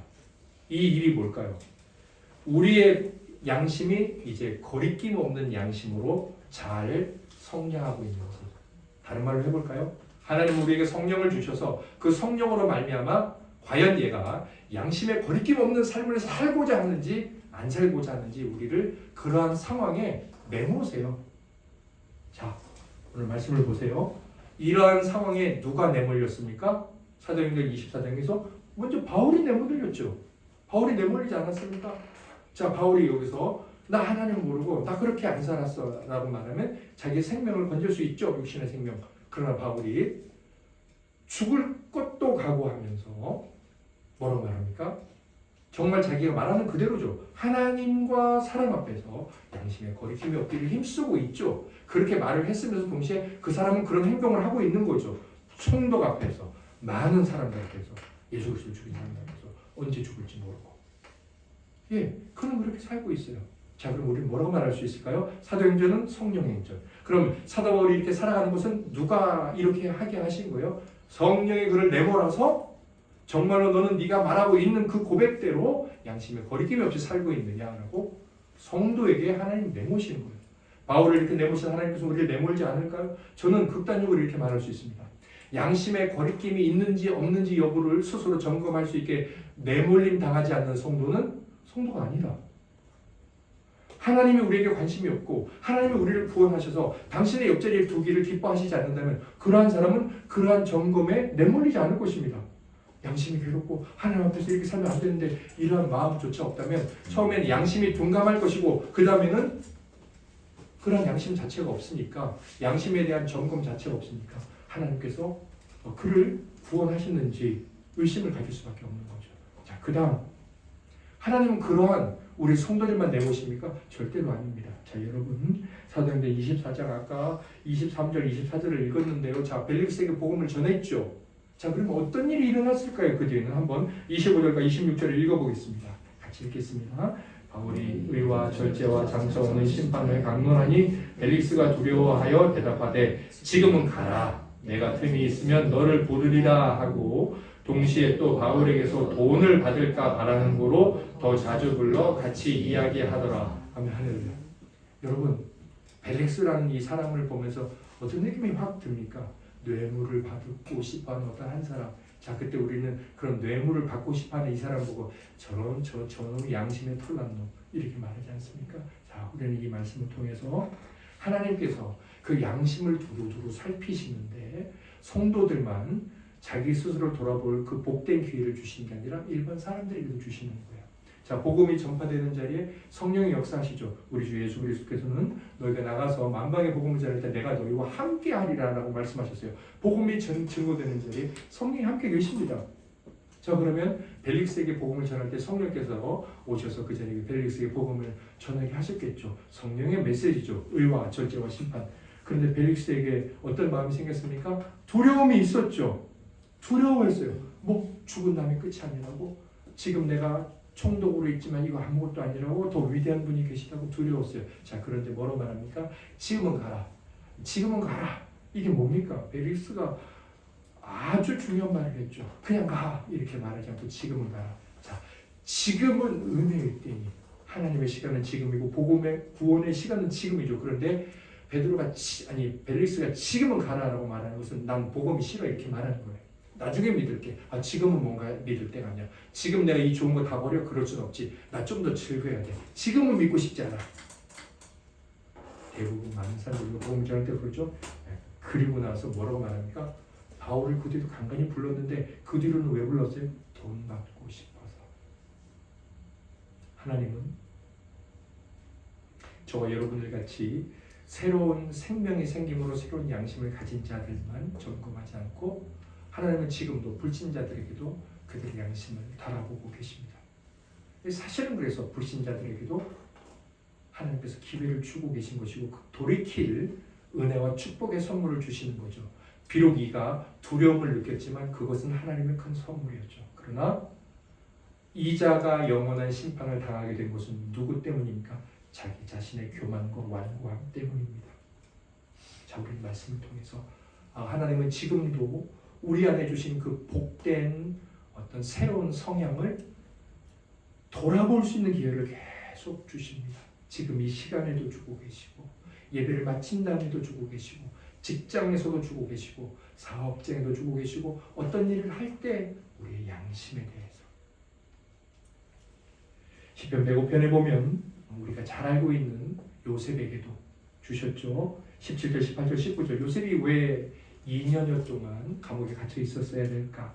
이 일이 뭘까요? 우리의 양심이 이제 거리낌 없는 양심으로 잘 성장하고 있는 것. 다른 말로 해볼까요? 하나님 우리에게 성령을 주셔서 그 성령으로 말미암아 과연 얘가 양심에 거리낌 없는 삶을 살고자 하는지 안 살고자 하는지 우리를 그러한 상황에 내모세요. 자, 오늘 말씀을 보세요. 이러한 상황에 누가 내몰렸습니까? 사도행전 24장에서 먼저 바울이 내몰렸죠. 바울이 내몰리지 않았습니까? 자, 바울이 여기서 나 하나님 모르고 나 그렇게 안 살았어 라고 말하면 자기 생명을 건질 수 있죠. 육신의 생명. 그러나 바울이 죽을 것도 각오하면서 뭐라고 말합니까? 정말 자기가 말하는 그대로죠. 하나님과 사람 앞에서 양심의 거리낌이 없기를 힘쓰고 있죠. 그렇게 말을 했으면서 동시에 그 사람은 그런 행동을 하고 있는 거죠. 총독 앞에서, 많은 사람들 앞에서, 예수 그리스도를 죽인 사람들 앞에서 언제 죽을지 모르고. 예, 그는 그렇게 살고 있어요. 자, 그럼 우리는 뭐라고 말할 수 있을까요? 사도행전은 성령행전. 그럼 사도 바울이 이렇게 살아가는 것은 누가 이렇게 하게 하신 거예요? 성령이 그를 내몰아서 정말로 너는 네가 말하고 있는 그 고백대로 양심에 거리낌이 없이 살고 있느냐라고 성도에게 하나님 내모시는 거예요. 바울을 이렇게 내모신 하나님께서 우리를 내몰지 않을까요? 저는 극단적으로 이렇게 말할 수 있습니다. 양심에 거리낌이 있는지 없는지 여부를 스스로 점검할 수 있게 내몰림 당하지 않는 성도는 성도가 아니다. 하나님이 우리에게 관심이 없고 하나님이 우리를 구원하셔서 당신의 옆자리에 두기를 기뻐하시지 않는다면 그러한 사람은 그러한 점검에 내몰리지 않을 것입니다. 양심이 괴롭고 하나님 앞에서 이렇게 살면 안 되는데 이러한 마음조차 없다면 처음엔 양심이 둔감할 것이고 그 다음에는 그러한 양심 자체가 없으니까 양심에 대한 점검 자체가 없으니까 하나님께서 그를 구원하셨는지 의심을 가질 수밖에 없는 거죠. 자, 그 다음 하나님은 그러한 우리 성도들만 내모십니까? 절대로 아닙니다. 자, 여러분 사도행전 24장 아까 23절 24절을 읽었는데요. 자, 벨릭스에게 복음을 전했죠. 자, 그러면 어떤 일이 일어났을까요? 그 뒤에는 한번 25절과 26절을 읽어보겠습니다. 같이 읽겠습니다. 바울이 의와 절제와 장차 오는 심판을 강론하니 벨릭스가 두려워하여 대답하되 지금은 가라. 내가 틈이 있으면 너를 부르리라 하고 동시에 또 바울에게서 돈을 받을까 바라는 거로 더 자주 불러 같이 이야기하더라 하며 하늘을. 여러분, 벨릭스라는 이 사람을 보면서 어떤 느낌이 확 듭니까? 뇌물을 받고 싶어하는 어떤 한 사람. 자, 그때 우리는 그런 뇌물을 받고 싶어하는 이 사람 보고 저놈이 양심에 털난 놈 이렇게 말하지 않습니까? 자, 우리는 이 말씀을 통해서 하나님께서 그 양심을 두루두루 살피시는데 성도들만 자기 스스로 돌아볼 그 복된 기회를 주시는 게 아니라 일반 사람들에게도 주시는 거예요. 자, 복음이 전파되는 자리에 성령이 역사하시죠. 우리 주 예수 그리스도께서는 너희가 나가서 만방의 복음을 전할 때 내가 너희와 함께 하리라 라고 말씀하셨어요. 복음이 증거되는 자리에 성령이 함께 계십니다. 자, 그러면 벨릭스에게 복음을 전할 때 성령께서 오셔서 그 자리에 벨릭스에게 복음을 전하게 하셨겠죠. 성령의 메시지죠. 의와 절제와 심판. 그런데 벨릭스에게 어떤 마음이 생겼습니까? 두려움이 있었죠. 두려워했어요. 뭐 죽은 다음에 끝이 아니라고? 지금 내가 총독으로 있지만 이거 아무것도 아니라고? 더 위대한 분이 계시다고 두려웠어요. 자, 그런데 뭐라고 말합니까? 지금은 가라. 지금은 가라. 이게 뭡니까? 벨릭스가 아주 중요한 말을 했죠. 그냥 가 이렇게 말하지 않고 지금은 가라. 자, 지금은 은혜의 때니 하나님의 시간은 지금이고 복음의 구원의 시간은 지금이죠. 그런데 벨릭스가 지금은 가라라고 말하는 것은 난 복음이 싫어 이렇게 말하는 거예요. 나중에 믿을게. 아, 지금은 뭔가 믿을 때가 아니야. 지금 내가 이 좋은 거 다 버려? 그럴 순 없지. 나 좀 더 즐겨야 돼. 지금은 믿고 싶지 않아. 대부분 많은 사람들이 복음 전할 때 그러죠. 그리고 나서 뭐라고 말합니까? 바울을 그 뒤도 간간히 불렀는데 그 뒤로는 왜 불렀어요? 돈 받고 싶어서. 하나님은 저와 여러분들 같이 새로운 생명이 생김으로 새로운 양심을 가진 자들만 점검하지 않고 하나님은 지금도 불신자들에게도 그들의 양심을 달아보고 계십니다. 사실은 그래서 불신자들에게도 하나님께서 기회를 주고 계신 것이고 돌이킬 은혜와 축복의 선물을 주시는 거죠. 비록 이가 두려움을 느꼈지만 그것은 하나님의 큰 선물이었죠. 그러나 이자가 영원한 심판을 당하게 된 것은 누구 때문입니까? 자기 자신의 교만과 완고함 때문입니다. 자, 우리 말씀을 통해서 하나님은 지금도 우리 안에 주신 그 복된 어떤 새로운 성향을 돌아볼 수 있는 기회를 계속 주십니다. 지금 이 시간에도 주고 계시고, 예배를 마친 다음에도 주고 계시고, 직장에서도 주고 계시고, 사업장에도 주고 계시고, 어떤 일을 할 때 우리의 양심에 대해서. 시편 105편에 보면 우리가 잘 알고 있는 요셉에게도 주셨죠. 17절, 18절, 19절. 요셉이 왜 2년여 동안 감옥에 갇혀 있었어야 될까?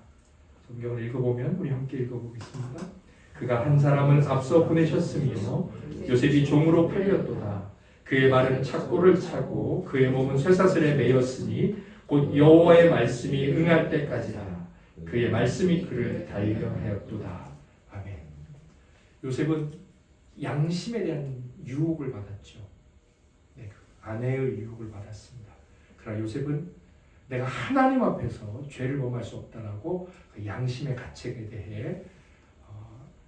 성경을 읽어보면 우리 함께 읽어보겠습니다. 그가 한 사람을 앞서 보내셨으며 요셉이 종으로 팔렸도다. 그의 발은 착고를 차고 그의 몸은 쇠사슬에 매였으니 곧 여호와의 말씀이 응할 때까지라. 그의 말씀이 그를 달려 하였도다. 아멘. 요셉은 양심에 대한 유혹을 받았죠. 네, 아내의 유혹을 받았습니다. 그러나 요셉은 내가 하나님 앞에서 죄를 범할 수 없다라고 그 양심의 가책에 대해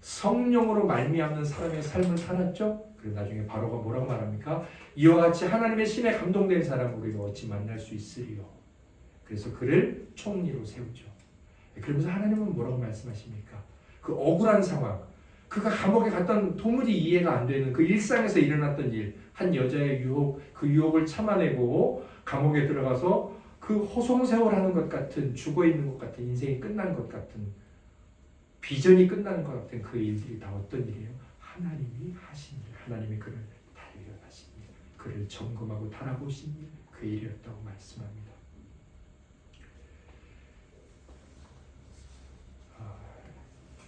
성령으로 말미암는 사람의 삶을 살았죠. 그리고 나중에 바로가 뭐라고 말합니까? 이와 같이 하나님의 신에 감동된 사람을 우리가 어찌 만날 수 있으리요. 그래서 그를 총리로 세우죠. 그러면서 하나님은 뭐라고 말씀하십니까? 그 억울한 상황, 그가 감옥에 갔던 도무지 이해가 안 되는 그 일상에서 일어났던 일, 한 여자의 유혹, 그 유혹을 참아내고 감옥에 들어가서 그 호송세월하는 것 같은, 죽어있는 것 같은, 인생이 끝난 것 같은, 비전이 끝나는 것 같은 그 일들이 다 어떤 일이에요? 하나님이 하신 일, 하나님이 그를 단련하신 일, 그를 점검하고 달아보신 일, 그 일이었다고 말씀합니다.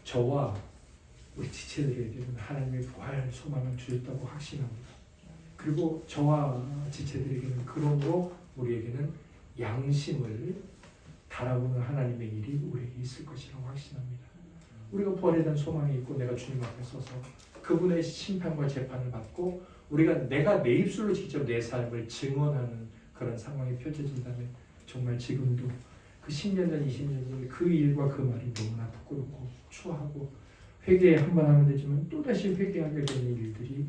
저와 우리 지체들에게는 하나님의 부활 소망을 주셨다고 확신합니다. 그리고 저와 지체들에게는 그러므로 우리에게는 양심을 달아보는 하나님의 일이 우리에게 있을 것이라고 확신합니다. 우리가 부활에 대한 소망이 있고 내가 주님 앞에 서서 그분의 심판과 재판을 받고 내가 내 입술로 직접 내 삶을 증언하는 그런 상황이 펼쳐진다면 정말 지금도 그 10년 전, 20년 전 그 일과 그 말이 너무나 부끄럽고 추하고 회개에 한 번 하면 되지만 또다시 회개하게 되는 일들이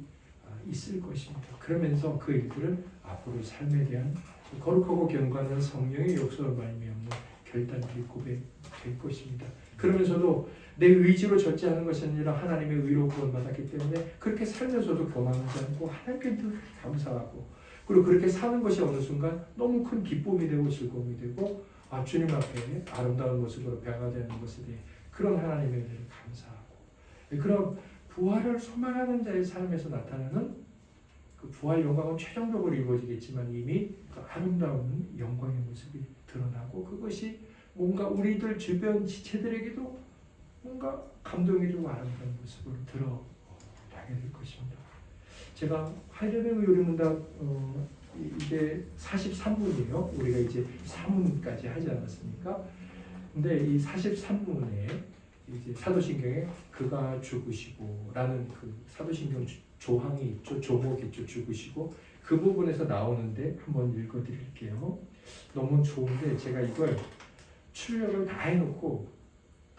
있을 것입니다. 그러면서 그 일들은 앞으로 삶에 대한 거룩하고 경건한 성령의 역사로 말미암는 결단들이 고백될 것입니다. 그러면서도 내 의지로 절제하는 것이 아니라 하나님의 의로 구원받았기 때문에 그렇게 살면서도 교만하지 않고 하나님께 늘 감사하고, 그리고 그렇게 사는 것이 어느 순간 너무 큰 기쁨이 되고 즐거움이 되고 주님 앞에 아름다운 모습으로 변화되는 것에 대해 그런 하나님의 은혜를 감사하고, 그런 부활을 소망하는 자의 삶에서 나타나는 그 부활 영광은 최종적으로 이루어지겠지만 이미 그 아름다운 영광의 모습이 드러나고, 그것이 뭔가 우리들 주변 지체들에게도 뭔가 감동이 되고 아름다운 모습으로 드러나게 될 것입니다. 제가 하이델베르 요리문답 이제 43문이에요. 우리가 이제 4문까지 하지 않았습니까? 근데 이 43문에 이제 사도신경에 그가 죽으시고 라는 그 사도신경 조항이 있죠. 조목이 있죠. 죽으시고 그 부분에서 나오는데 한번 읽어드릴게요. 너무 좋은데 제가 이걸 출력을 다 해놓고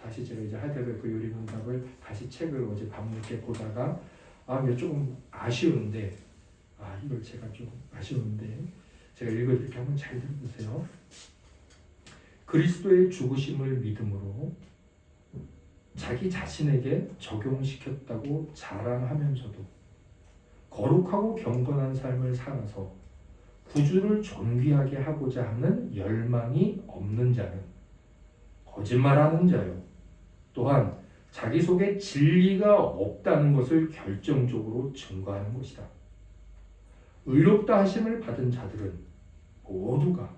다시 제가 이제 하이델베르크 요리문답을 다시 책을 어제 밤늦게 보다가 조금 아쉬운데 이걸 제가 좀 아쉬운데 제가 읽어드릴게요. 한번 잘 들어보세요. 그리스도의 죽으심을 믿음으로 자기 자신에게 적용시켰다고 자랑하면서도 거룩하고 경건한 삶을 살아서 구주를 존귀하게 하고자 하는 열망이 없는 자는 거짓말하는 자요, 또한 자기 속에 진리가 없다는 것을 결정적으로 증거하는 것이다. 의롭다 하심을 받은 자들은 모두가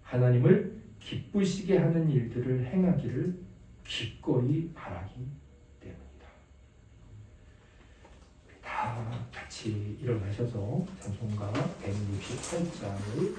하나님을 기쁘시게 하는 일들을 행하기를 기꺼이 바라기 때문이다. 다 같이 일어나셔서 찬송가 168장을